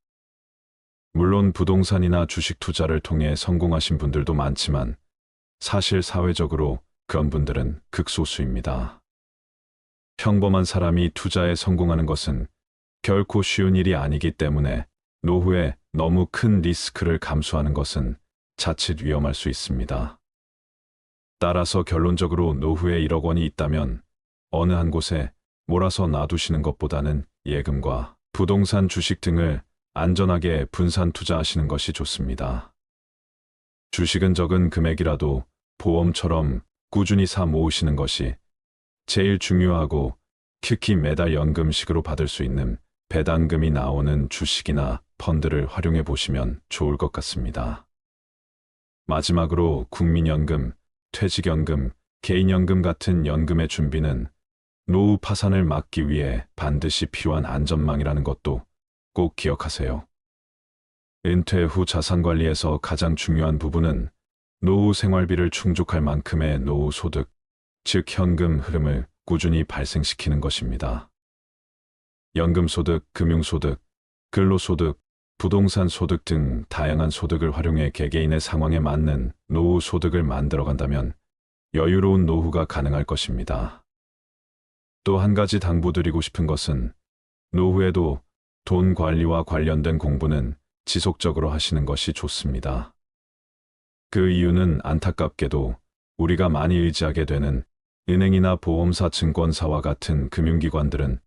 A: 물론 부동산이나 주식 투자를 통해 성공하신 분들도 많지만 사실 사회적으로 그런 분들은 극소수입니다. 평범한 사람이 투자에 성공하는 것은 결코 쉬운 일이 아니기 때문에 노후에 너무 큰 리스크를 감수하는 것은 자칫 위험할 수 있습니다. 따라서 결론적으로 노후에 1억 원이 있다면 어느 한 곳에 몰아서 놔두시는 것보다는 예금과 부동산 주식 등을 안전하게 분산 투자하시는 것이 좋습니다. 주식은 적은 금액이라도 보험처럼 꾸준히 사 모으시는 것이 제일 중요하고, 특히 매달 연금식으로 받을 수 있는 배당금이 나오는 주식이나 펀드를 활용해 보시면 좋을 것 같습니다. 마지막으로 국민연금, 퇴직연금, 개인연금 같은 연금의 준비는 노후 파산을 막기 위해 반드시 필요한 안전망이라는 것도 꼭 기억하세요. 은퇴 후 자산관리에서 가장 중요한 부분은 노후 생활비를 충족할 만큼의 노후 소득, 즉 현금 흐름을 꾸준히 발생시키는 것입니다. 연금소득, 금융소득, 근로소득, 부동산 소득 등 다양한 소득을 활용해 개개인의 상황에 맞는 노후 소득을 만들어간다면 여유로운 노후가 가능할 것입니다. 또 한 가지 당부드리고 싶은 것은 노후에도 돈 관리와 관련된 공부는 지속적으로 하시는 것이 좋습니다. 그 이유는 안타깝게도 우리가 많이 의지하게 되는 은행이나 보험사, 증권사와 같은 금융기관들은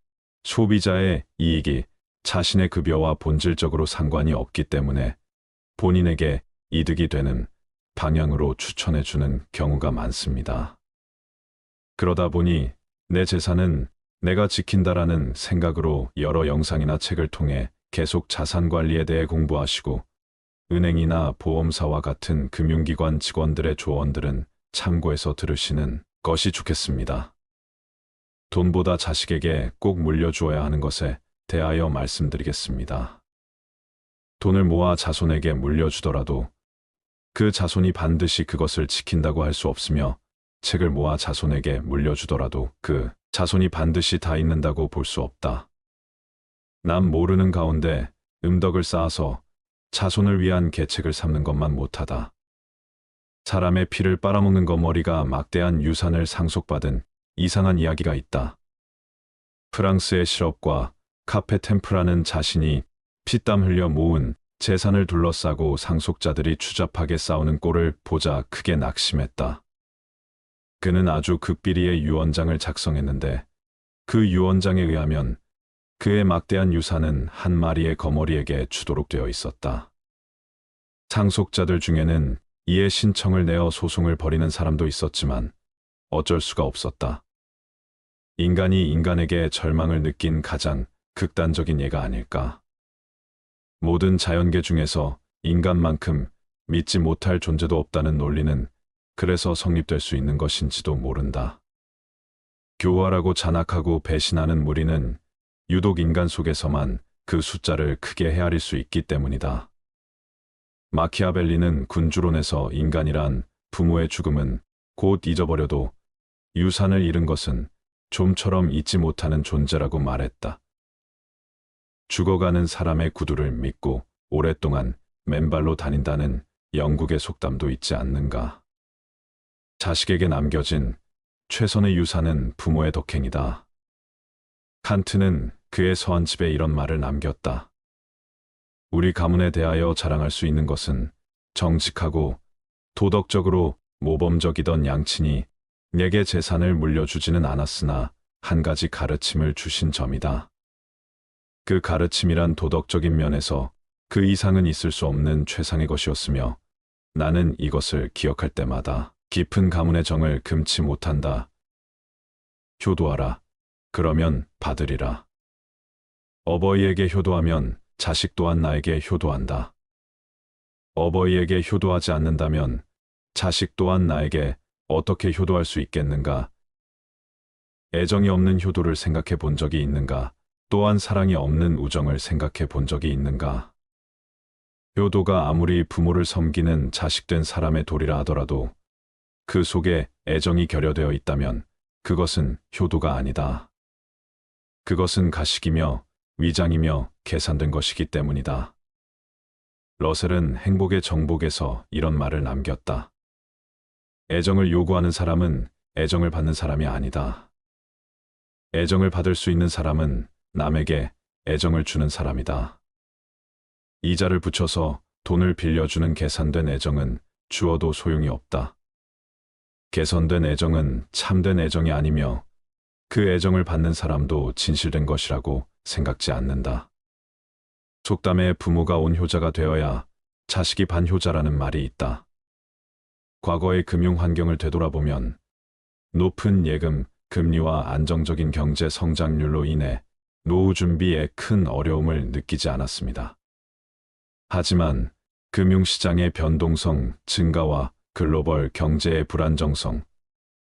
A: 소비자의 이익이 자신의 급여와 본질적으로 상관이 없기 때문에 본인에게 이득이 되는 방향으로 추천해 주는 경우가 많습니다. 그러다 보니 내 재산은 내가 지킨다라는 생각으로 여러 영상이나 책을 통해 계속 자산 관리에 대해 공부하시고, 은행이나 보험사와 같은 금융기관 직원들의 조언들은 참고해서 들으시는 것이 좋겠습니다. 돈보다 자식에게 꼭 물려주어야 하는 것에 대하여 말씀드리겠습니다. 돈을 모아 자손에게 물려주더라도 그 자손이 반드시 그것을 지킨다고 할 수 없으며, 책을 모아 자손에게 물려주더라도 그 자손이 반드시 다 읽는다고 볼 수 없다. 남 모르는 가운데 음덕을 쌓아서 자손을 위한 계책을 삼는 것만 못하다. 사람의 피를 빨아먹는 거머리가 막대한 유산을 상속받은 이상한 이야기가 있다. 프랑스의 실업과 카페 템프라는 자신이 피땀 흘려 모은 재산을 둘러싸고 상속자들이 추잡하게 싸우는 꼴을 보자 크게 낙심했다. 그는 아주 극비리의 유언장을 작성했는데, 그 유언장에 의하면 그의 막대한 유산은 한 마리의 거머리에게 주도록 되어 있었다. 상속자들 중에는 이에 신청을 내어 소송을 벌이는 사람도 있었지만 어쩔 수가 없었다. 인간이 인간에게 절망을 느낀 가장 극단적인 예가 아닐까. 모든 자연계 중에서 인간만큼 믿지 못할 존재도 없다는 논리는 그래서 성립될 수 있는 것인지도 모른다. 교활하고 잔악하고 배신하는 무리는 유독 인간 속에서만 그 숫자를 크게 헤아릴 수 있기 때문이다. 마키아벨리는 군주론에서 인간이란 부모의 죽음은 곧 잊어버려도 유산을 잃은 것은 좀처럼 잊지 못하는 존재라고 말했다. 죽어가는 사람의 구두를 믿고 오랫동안 맨발로 다닌다는 영국의 속담도 있지 않는가. 자식에게 남겨진 최선의 유산은 부모의 덕행이다. 칸트는 그의 서한집에 이런 말을 남겼다. 우리 가문에 대하여 자랑할 수 있는 것은 정직하고 도덕적으로 모범적이던 양친이 내게 재산을 물려주지는 않았으나 한 가지 가르침을 주신 점이다. 그 가르침이란 도덕적인 면에서 그 이상은 있을 수 없는 최상의 것이었으며, 나는 이것을 기억할 때마다 깊은 가문의 정을 금치 못한다. 효도하라. 그러면 받으리라. 어버이에게 효도하면 자식 또한 나에게 효도한다. 어버이에게 효도하지 않는다면 자식 또한 나에게 어떻게 효도할 수 있겠는가? 애정이 없는 효도를 생각해 본 적이 있는가? 또한 사랑이 없는 우정을 생각해 본 적이 있는가? 효도가 아무리 부모를 섬기는 자식된 사람의 도리라 하더라도 그 속에 애정이 결여되어 있다면 그것은 효도가 아니다. 그것은 가식이며 위장이며 계산된 것이기 때문이다. 러셀은 행복의 정복에서 이런 말을 남겼다. 애정을 요구하는 사람은 애정을 받는 사람이 아니다. 애정을 받을 수 있는 사람은 남에게 애정을 주는 사람이다. 이자를 붙여서 돈을 빌려주는 계산된 애정은 주어도 소용이 없다. 개선된 애정은 참된 애정이 아니며 그 애정을 받는 사람도 진실된 것이라고 생각지 않는다. 속담에 부모가 온효자가 되어야 자식이 반효자라는 말이 있다. 과거의 금융 환경을 되돌아보면 높은 예금, 금리와 안정적인 경제 성장률로 인해 노후 준비에 큰 어려움을 느끼지 않았습니다. 하지만 금융시장의 변동성 증가와 글로벌 경제의 불안정성,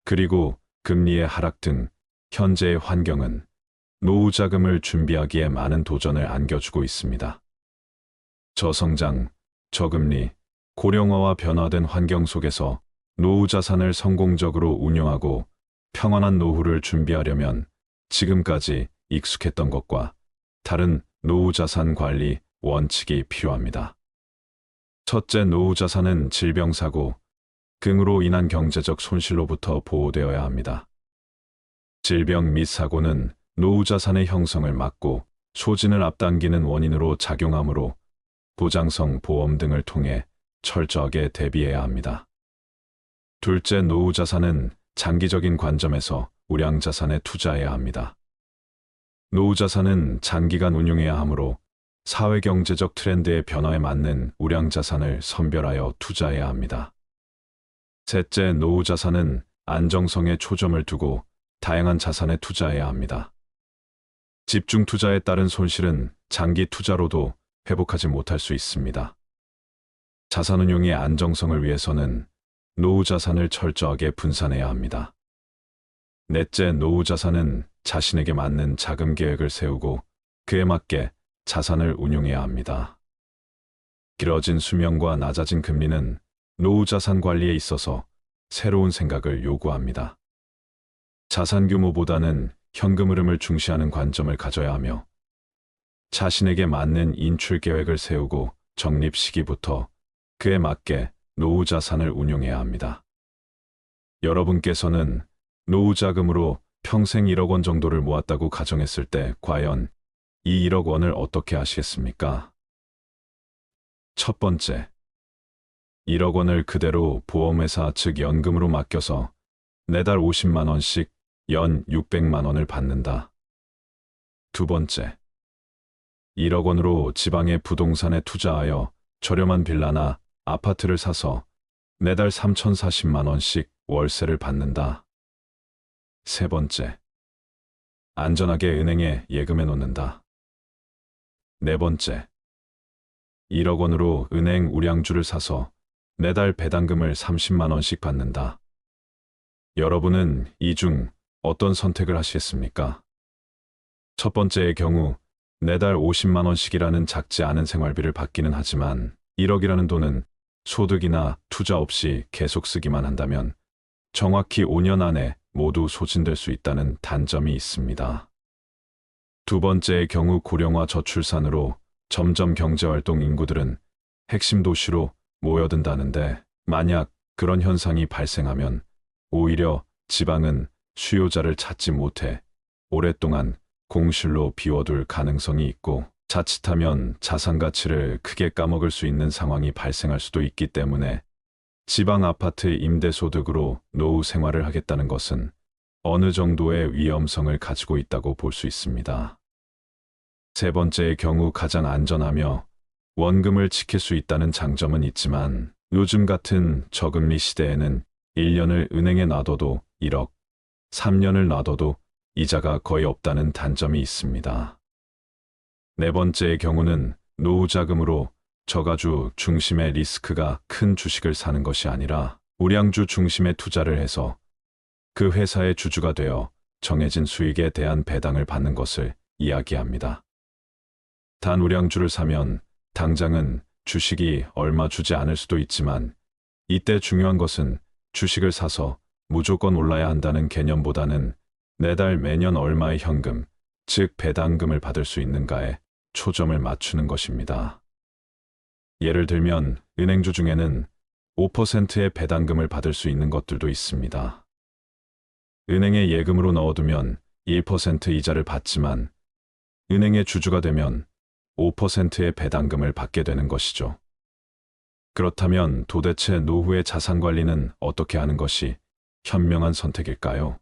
A: 그리고 금리의 하락 등 현재의 환경은 노후 자금을 준비하기에 많은 도전을 안겨주고 있습니다. 저성장, 저금리, 고령화와 변화된 환경 속에서 노후 자산을 성공적으로 운용하고 평안한 노후를 준비하려면 지금까지 익숙했던 것과 다른 노후 자산 관리 원칙이 필요합니다. 첫째, 노후 자산은 질병사고, 긍으로 인한 경제적 손실로부터 보호되어야 합니다. 질병 및 사고는 노후 자산의 형성을 막고 소진을 앞당기는 원인으로 작용하므로 보장성 보험 등을 통해 철저하게 대비해야 합니다. 둘째, 노후 자산은 장기적인 관점에서 우량 자산에 투자해야 합니다. 노후 자산은 장기간 운용해야 하므로 사회경제적 트렌드의 변화에 맞는 우량 자산을 선별하여 투자해야 합니다. 셋째, 노후 자산은 안정성에 초점을 두고 다양한 자산에 투자해야 합니다. 집중 투자에 따른 손실은 장기 투자로도 회복하지 못할 수 있습니다. 자산운용의 안정성을 위해서는 노후 자산을 철저하게 분산해야 합니다. 넷째, 노후 자산은 자신에게 맞는 자금 계획을 세우고 그에 맞게 자산을 운용해야 합니다. 길어진 수명과 낮아진 금리는 노후 자산 관리에 있어서 새로운 생각을 요구합니다. 자산 규모보다는 현금 흐름을 중시하는 관점을 가져야 하며 자신에게 맞는 인출 계획을 세우고 적립 시기부터 그에 맞게 노후 자산을 운용해야 합니다. 여러분께서는 노후 자금으로 평생 1억 원 정도를 모았다고 가정했을 때 과연 이 1억 원을 어떻게 하시겠습니까? 첫 번째, 1억 원을 그대로 보험회사 즉 연금으로 맡겨서 매달 50만 원씩 연 600만 원을 받는다. 두 번째, 1억 원으로 지방의 부동산에 투자하여 저렴한 빌라나 아파트를 사서 매달 3,040만 원씩 월세를 받는다. 세 번째, 안전하게 은행에 예금해 놓는다. 네 번째, 1억 원으로 은행 우량주를 사서 매달 배당금을 30만 원씩 받는다. 여러분은 이 중 어떤 선택을 하시겠습니까? 첫 번째의 경우 매달 50만 원씩이라는 작지 않은 생활비를 받기는 하지만 1억이라는 돈은 소득이나 투자 없이 계속 쓰기만 한다면 정확히 5년 안에 모두 소진될 수 있다는 단점이 있습니다. 두 번째의 경우 고령화 저출산으로 점점 경제활동 인구들은 핵심 도시로 모여든다는데 만약 그런 현상이 발생하면 오히려 지방은 수요자를 찾지 못해 오랫동안 공실로 비워둘 가능성이 있고 자칫하면 자산 가치를 크게 까먹을 수 있는 상황이 발생할 수도 있기 때문에 지방 아파트 임대소득으로 노후 생활을 하겠다는 것은 어느 정도의 위험성을 가지고 있다고 볼 수 있습니다. 세 번째의 경우 가장 안전하며 원금을 지킬 수 있다는 장점은 있지만 요즘 같은 저금리 시대에는 1년을 은행에 놔둬도 1억, 3년을 놔둬도 이자가 거의 없다는 단점이 있습니다. 네 번째의 경우는 노후 자금으로 저가주 중심의 리스크가 큰 주식을 사는 것이 아니라 우량주 중심의 투자를 해서 그 회사의 주주가 되어 정해진 수익에 대한 배당을 받는 것을 이야기합니다. 단 우량주를 사면 당장은 주식이 얼마 주지 않을 수도 있지만 이때 중요한 것은 주식을 사서 무조건 올라야 한다는 개념보다는 매달 매년 얼마의 현금, 즉 배당금을 받을 수 있는가에 초점을 맞추는 것입니다. 예를 들면 은행주 중에는 5%의 배당금을 받을 수 있는 것들도 있습니다. 은행에 예금으로 넣어두면 1% 이자를 받지만 은행의 주주가 되면 5%의 배당금을 받게 되는 것이죠. 그렇다면 도대체 노후의 자산 관리는 어떻게 하는 것이 현명한 선택일까요?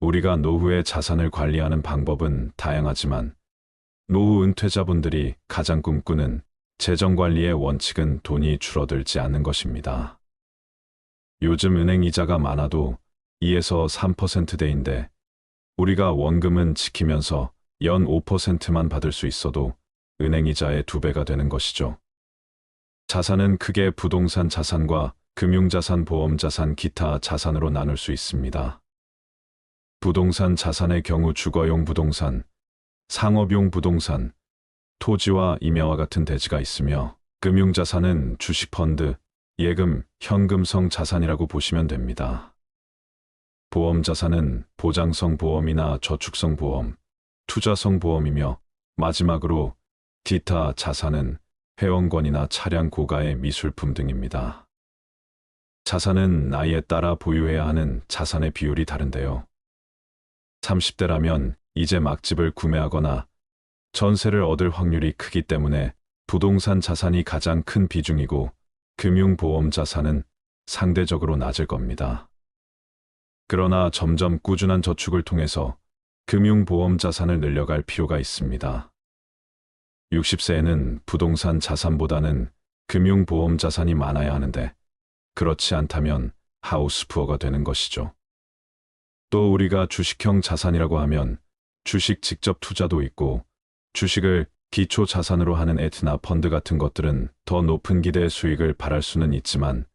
A: 우리가 노후의 자산을 관리하는 방법은 다양하지만 노후 은퇴자분들이 가장 꿈꾸는 재정 관리의 원칙은 돈이 줄어들지 않는 것입니다. 요즘 은행 이자가 많아도 2에서 3%대인데 우리가 원금은 지키면서 연 5%만 받을 수 있어도 은행 이자의 2배가 되는 것이죠. 자산은 크게 부동산 자산과 금융자산, 보험자산, 기타 자산으로 나눌 수 있습니다. 부동산 자산의 경우 주거용 부동산, 상업용 부동산, 토지와 임야와 같은 대지가 있으며 금융자산은 주식펀드, 예금, 현금성 자산이라고 보시면 됩니다. 보험자산은 보장성 보험이나 저축성 보험, 투자성 보험이며 마지막으로 기타 자산은 회원권이나 차량 고가의 미술품 등입니다. 자산은 나이에 따라 보유해야 하는 자산의 비율이 다른데요. 30대라면 이제 막 집을 구매하거나 전세를 얻을 확률이 크기 때문에 부동산 자산이 가장 큰 비중이고 금융보험 자산은 상대적으로 낮을 겁니다. 그러나 점점 꾸준한 저축을 통해서 금융보험 자산을 늘려갈 필요가 있습니다. 60세에는 부동산 자산보다는 금융보험 자산이 많아야 하는데 그렇지 않다면 하우스푸어가 되는 것이죠. 또 우리가 주식형 자산이라고 하면 주식 직접 투자도 있고 주식을 기초 자산으로 하는 에트나 펀드 같은 것들은 더 높은 기대의 수익을 바랄 수는 있지만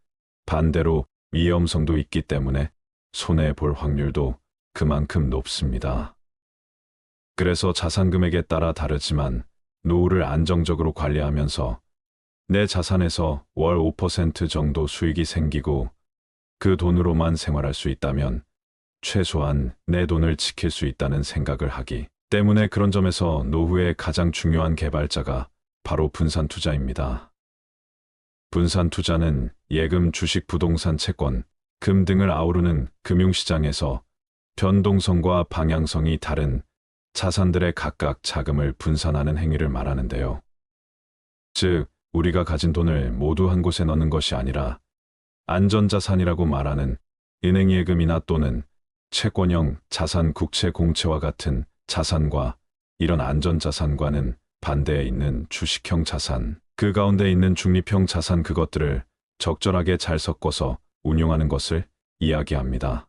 A: 반대로 위험성도 있기 때문에 손해볼 확률도 그만큼 높습니다. 그래서 자산 금액에 따라 다르지만 노후를 안정적으로 관리하면서 내 자산에서 월 5% 정도 수익이 생기고 그 돈으로만 생활할 수 있다면 최소한 내 돈을 지킬 수 있다는 생각을 하기 때문에 그런 점에서 노후의 가장 중요한 개발자가 바로 분산 투자입니다. 분산 투자는 예금, 주식, 부동산, 채권, 금 등을 아우르는 금융시장에서 변동성과 방향성이 다른 자산들의 각각 자금을 분산하는 행위를 말하는데요. 즉, 우리가 가진 돈을 모두 한 곳에 넣는 것이 아니라 안전자산이라고 말하는 은행 예금이나 또는 채권형 자산, 국채, 공채와 같은 자산과 이런 안전자산과는 반대에 있는 주식형 자산, 그 가운데 있는 중립형 자산, 그것들을 적절하게 잘 섞어서 운용하는 것을 이야기합니다.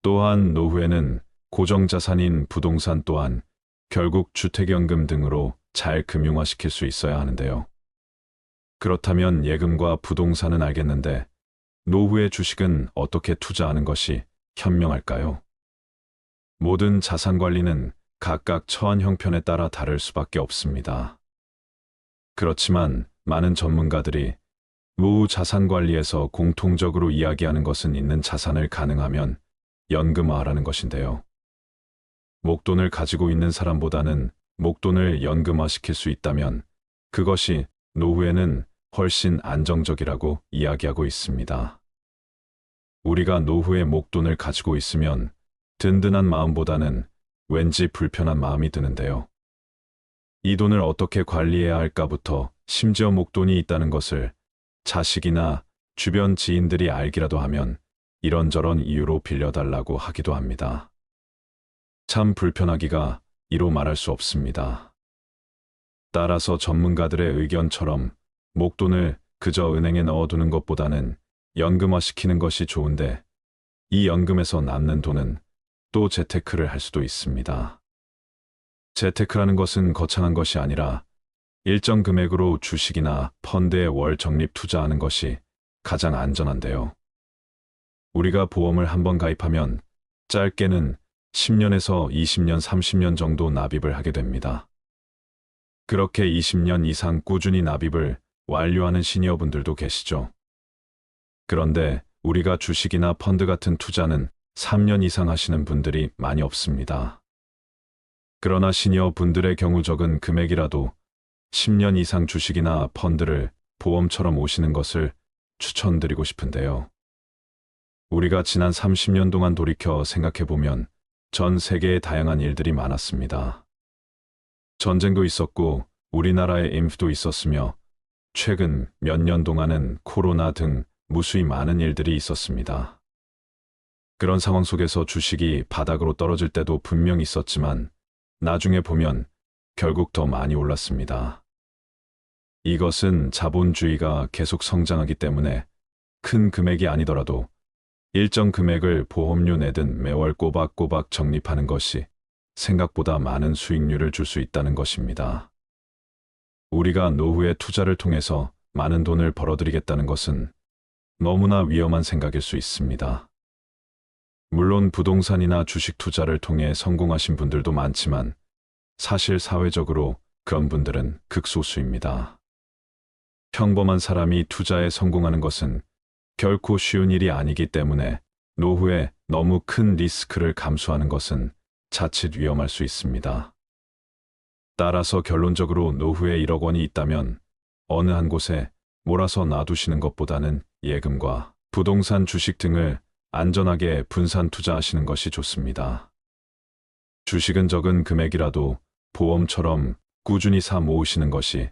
A: 또한 노후에는 고정자산인 부동산 또한 결국 주택연금 등으로 잘 금융화시킬 수 있어야 하는데요. 그렇다면 예금과 부동산은 알겠는데 노후의 주식은 어떻게 투자하는 것이 현명할까요? 모든 자산 관리는 각각 처한 형편에 따라 다를 수밖에 없습니다. 그렇지만 많은 전문가들이 노후 자산 관리에서 공통적으로 이야기하는 것은 있는 자산을 가능하면 연금화하라는 것인데요. 목돈을 가지고 있는 사람보다는 목돈을 연금화시킬 수 있다면 그것이 노후에는 훨씬 안정적이라고 이야기하고 있습니다. 우리가 노후에 목돈을 가지고 있으면 든든한 마음보다는 왠지 불편한 마음이 드는데요. 이 돈을 어떻게 관리해야 할까부터 심지어 목돈이 있다는 것을 자식이나 주변 지인들이 알기라도 하면 이런저런 이유로 빌려달라고 하기도 합니다. 참 불편하기가 이로 말할 수 없습니다. 따라서 전문가들의 의견처럼 목돈을 그저 은행에 넣어두는 것보다는 연금화시키는 것이 좋은데 이 연금에서 남는 돈은 또 재테크를 할 수도 있습니다. 재테크라는 것은 거창한 것이 아니라 일정 금액으로 주식이나 펀드에 월 적립 투자하는 것이 가장 안전한데요. 우리가 보험을 한번 가입하면 짧게는 10년에서 20년, 30년 정도 납입을 하게 됩니다. 그렇게 20년 이상 꾸준히 납입을 완료하는 시니어분들도 계시죠. 그런데 우리가 주식이나 펀드 같은 투자는 3년 이상 하시는 분들이 많이 없습니다. 그러나 시니어 분들의 경우 적은 금액이라도 10년 이상 주식이나 펀드를 보험처럼 오시는 것을 추천드리고 싶은데요. 우리가 지난 30년 동안 돌이켜 생각해보면 전 세계에 다양한 일들이 많았습니다. 전쟁도 있었고 우리나라에 인프도 있었으며 최근 몇 년 동안은 코로나 등 무수히 많은 일들이 있었습니다. 그런 상황 속에서 주식이 바닥으로 떨어질 때도 분명 있었지만 나중에 보면 결국 더 많이 올랐습니다. 이것은 자본주의가 계속 성장하기 때문에 큰 금액이 아니더라도 일정 금액을 보험료 내든 매월 꼬박꼬박 적립하는 것이 생각보다 많은 수익률을 줄 수 있다는 것입니다. 우리가 노후의 투자를 통해서 많은 돈을 벌어들이겠다는 것은 너무나 위험한 생각일 수 있습니다. 물론 부동산이나 주식 투자를 통해 성공하신 분들도 많지만 사실 사회적으로 그런 분들은 극소수입니다. 평범한 사람이 투자에 성공하는 것은 결코 쉬운 일이 아니기 때문에 노후에 너무 큰 리스크를 감수하는 것은 자칫 위험할 수 있습니다. 따라서 결론적으로 노후에 1억 원이 있다면 어느 한 곳에 몰아서 놔두시는 것보다는 예금과 부동산 주식 등을 안전하게 분산 투자하시는 것이 좋습니다. 주식은 적은 금액이라도 보험처럼 꾸준히 사 모으시는 것이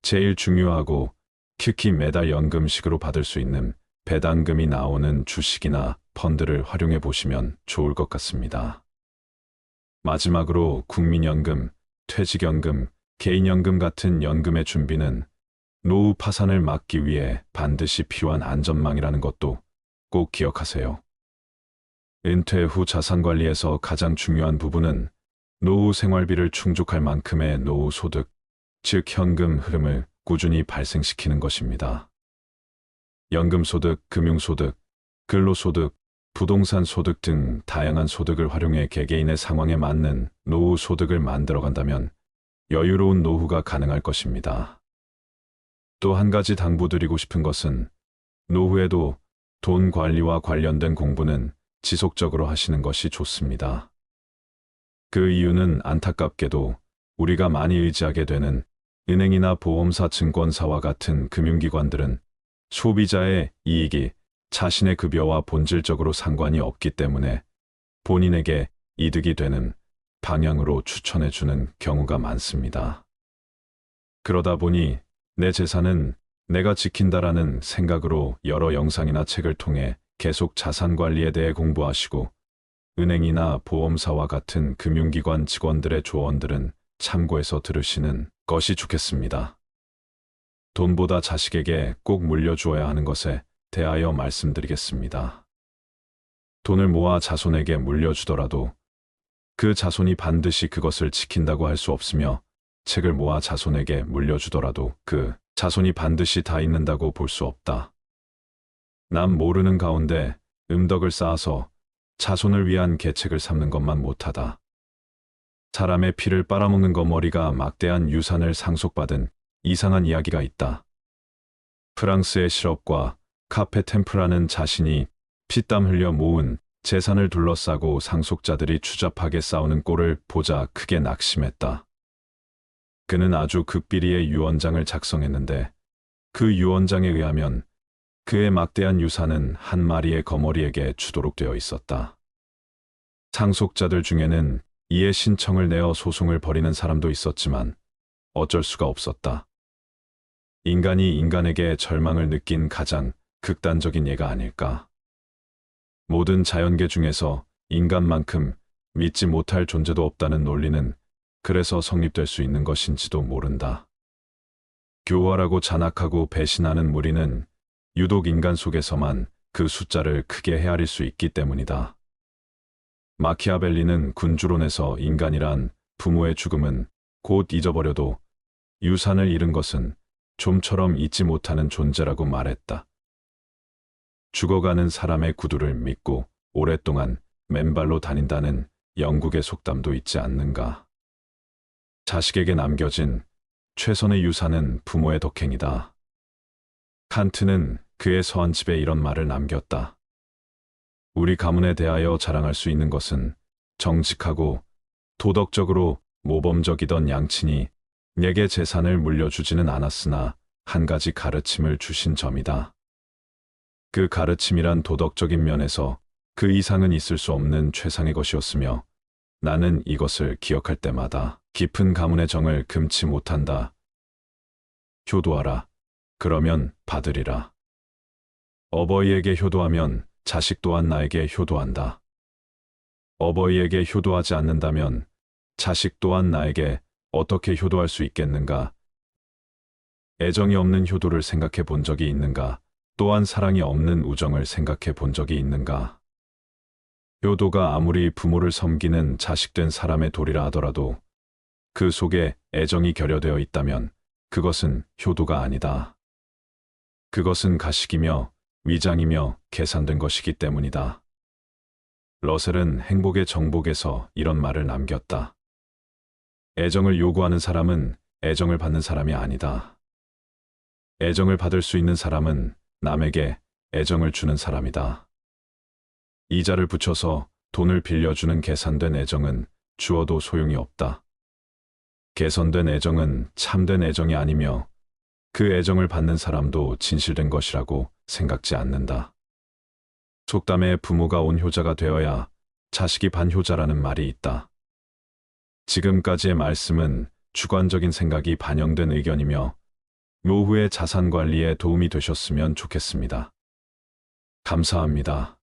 A: 제일 중요하고 특히 매달 연금식으로 받을 수 있는 배당금이 나오는 주식이나 펀드를 활용해 보시면 좋을 것 같습니다. 마지막으로 국민연금, 퇴직연금, 개인연금 같은 연금의 준비는 노후 파산을 막기 위해 반드시 필요한 안전망이라는 것도 꼭 기억하세요. 은퇴 후 자산관리에서 가장 중요한 부분은 노후 생활비를 충족할 만큼의 노후 소득, 즉 현금 흐름을 꾸준히 발생시키는 것입니다. 연금소득, 금융소득, 근로소득, 부동산 소득 등 다양한 소득을 활용해 개개인의 상황에 맞는 노후 소득을 만들어간다면 여유로운 노후가 가능할 것입니다. 또 한 가지 당부드리고 싶은 것은 노후에도 돈 관리와 관련된 공부는 지속적으로 하시는 것이 좋습니다. 그 이유는 안타깝게도 우리가 많이 의지하게 되는 은행이나 보험사, 증권사와 같은 금융기관들은 소비자의 이익이 자신의 급여와 본질적으로 상관이 없기 때문에 본인에게 이득이 되는 방향으로 추천해주는 경우가 많습니다. 그러다 보니 내 재산은 내가 지킨다라는 생각으로 여러 영상이나 책을 통해 계속 자산 관리에 대해 공부하시고 은행이나 보험사와 같은 금융기관 직원들의 조언들은 참고해서 들으시는 것이 좋겠습니다. 돈보다 자식에게 꼭 물려주어야 하는 것에 대하여 말씀드리겠습니다. 돈을 모아 자손에게 물려주더라도 그 자손이 반드시 그것을 지킨다고 할 수 없으며 책을 모아 자손에게 물려주더라도 그 자손이 반드시 다 읽는다고 볼 수 없다. 남 모르는 가운데 음덕을 쌓아서 자손을 위한 계책을 삼는 것만 못하다. 사람의 피를 빨아먹는 거머리가 막대한 유산을 상속받은 이상한 이야기가 있다. 프랑스의 실업과 카페 템프라는 자신이 피땀 흘려 모은 재산을 둘러싸고 상속자들이 추잡하게 싸우는 꼴을 보자 크게 낙심했다. 그는 아주 극비리의 유언장을 작성했는데 그 유언장에 의하면 그의 막대한 유산은 한 마리의 거머리에게 주도록 되어 있었다. 상속자들 중에는 이에 신청을 내어 소송을 벌이는 사람도 있었지만 어쩔 수가 없었다. 인간이 인간에게 절망을 느낀 가장 극단적인 예가 아닐까. 모든 자연계 중에서 인간만큼 믿지 못할 존재도 없다는 논리는 그래서 성립될 수 있는 것인지도 모른다. 교활하고 잔악하고 배신하는 무리는 유독 인간 속에서만 그 숫자를 크게 헤아릴 수 있기 때문이다. 마키아벨리는 군주론에서 인간이란 부모의 죽음은 곧 잊어버려도 유산을 잃은 것은 좀처럼 잊지 못하는 존재라고 말했다. 죽어가는 사람의 구두를 믿고 오랫동안 맨발로 다닌다는 영국의 속담도 있지 않는가. 자식에게 남겨진 최선의 유산은 부모의 덕행이다. 칸트는 그의 서한집에 이런 말을 남겼다. 우리 가문에 대하여 자랑할 수 있는 것은 정직하고 도덕적으로 모범적이던 양친이 내게 재산을 물려주지는 않았으나 한 가지 가르침을 주신 점이다. 그 가르침이란 도덕적인 면에서 그 이상은 있을 수 없는 최상의 것이었으며 나는 이것을 기억할 때마다 깊은 가문의 정을 금치 못한다. 효도하라. 그러면 받으리라. 어버이에게 효도하면 자식 또한 나에게 효도한다. 어버이에게 효도하지 않는다면 자식 또한 나에게 어떻게 효도할 수 있겠는가? 애정이 없는 효도를 생각해 본 적이 있는가? 또한 사랑이 없는 우정을 생각해 본 적이 있는가? 효도가 아무리 부모를 섬기는 자식된 사람의 도리라 하더라도 그 속에 애정이 결여되어 있다면 그것은 효도가 아니다. 그것은 가식이며 위장이며 계산된 것이기 때문이다. 러셀은 행복의 정복에서 이런 말을 남겼다. 애정을 요구하는 사람은 애정을 받는 사람이 아니다. 애정을 받을 수 있는 사람은 남에게 애정을 주는 사람이다. 이자를 붙여서 돈을 빌려주는 계산된 애정은 주어도 소용이 없다. 개선된 애정은 참된 애정이 아니며 그 애정을 받는 사람도 진실된 것이라고 생각지 않는다. 속담에 부모가 온효자가 되어야 자식이 반효자라는 말이 있다. 지금까지의 말씀은 주관적인 생각이 반영된 의견이며 노후의 자산 관리에 도움이 되셨으면 좋겠습니다. 감사합니다.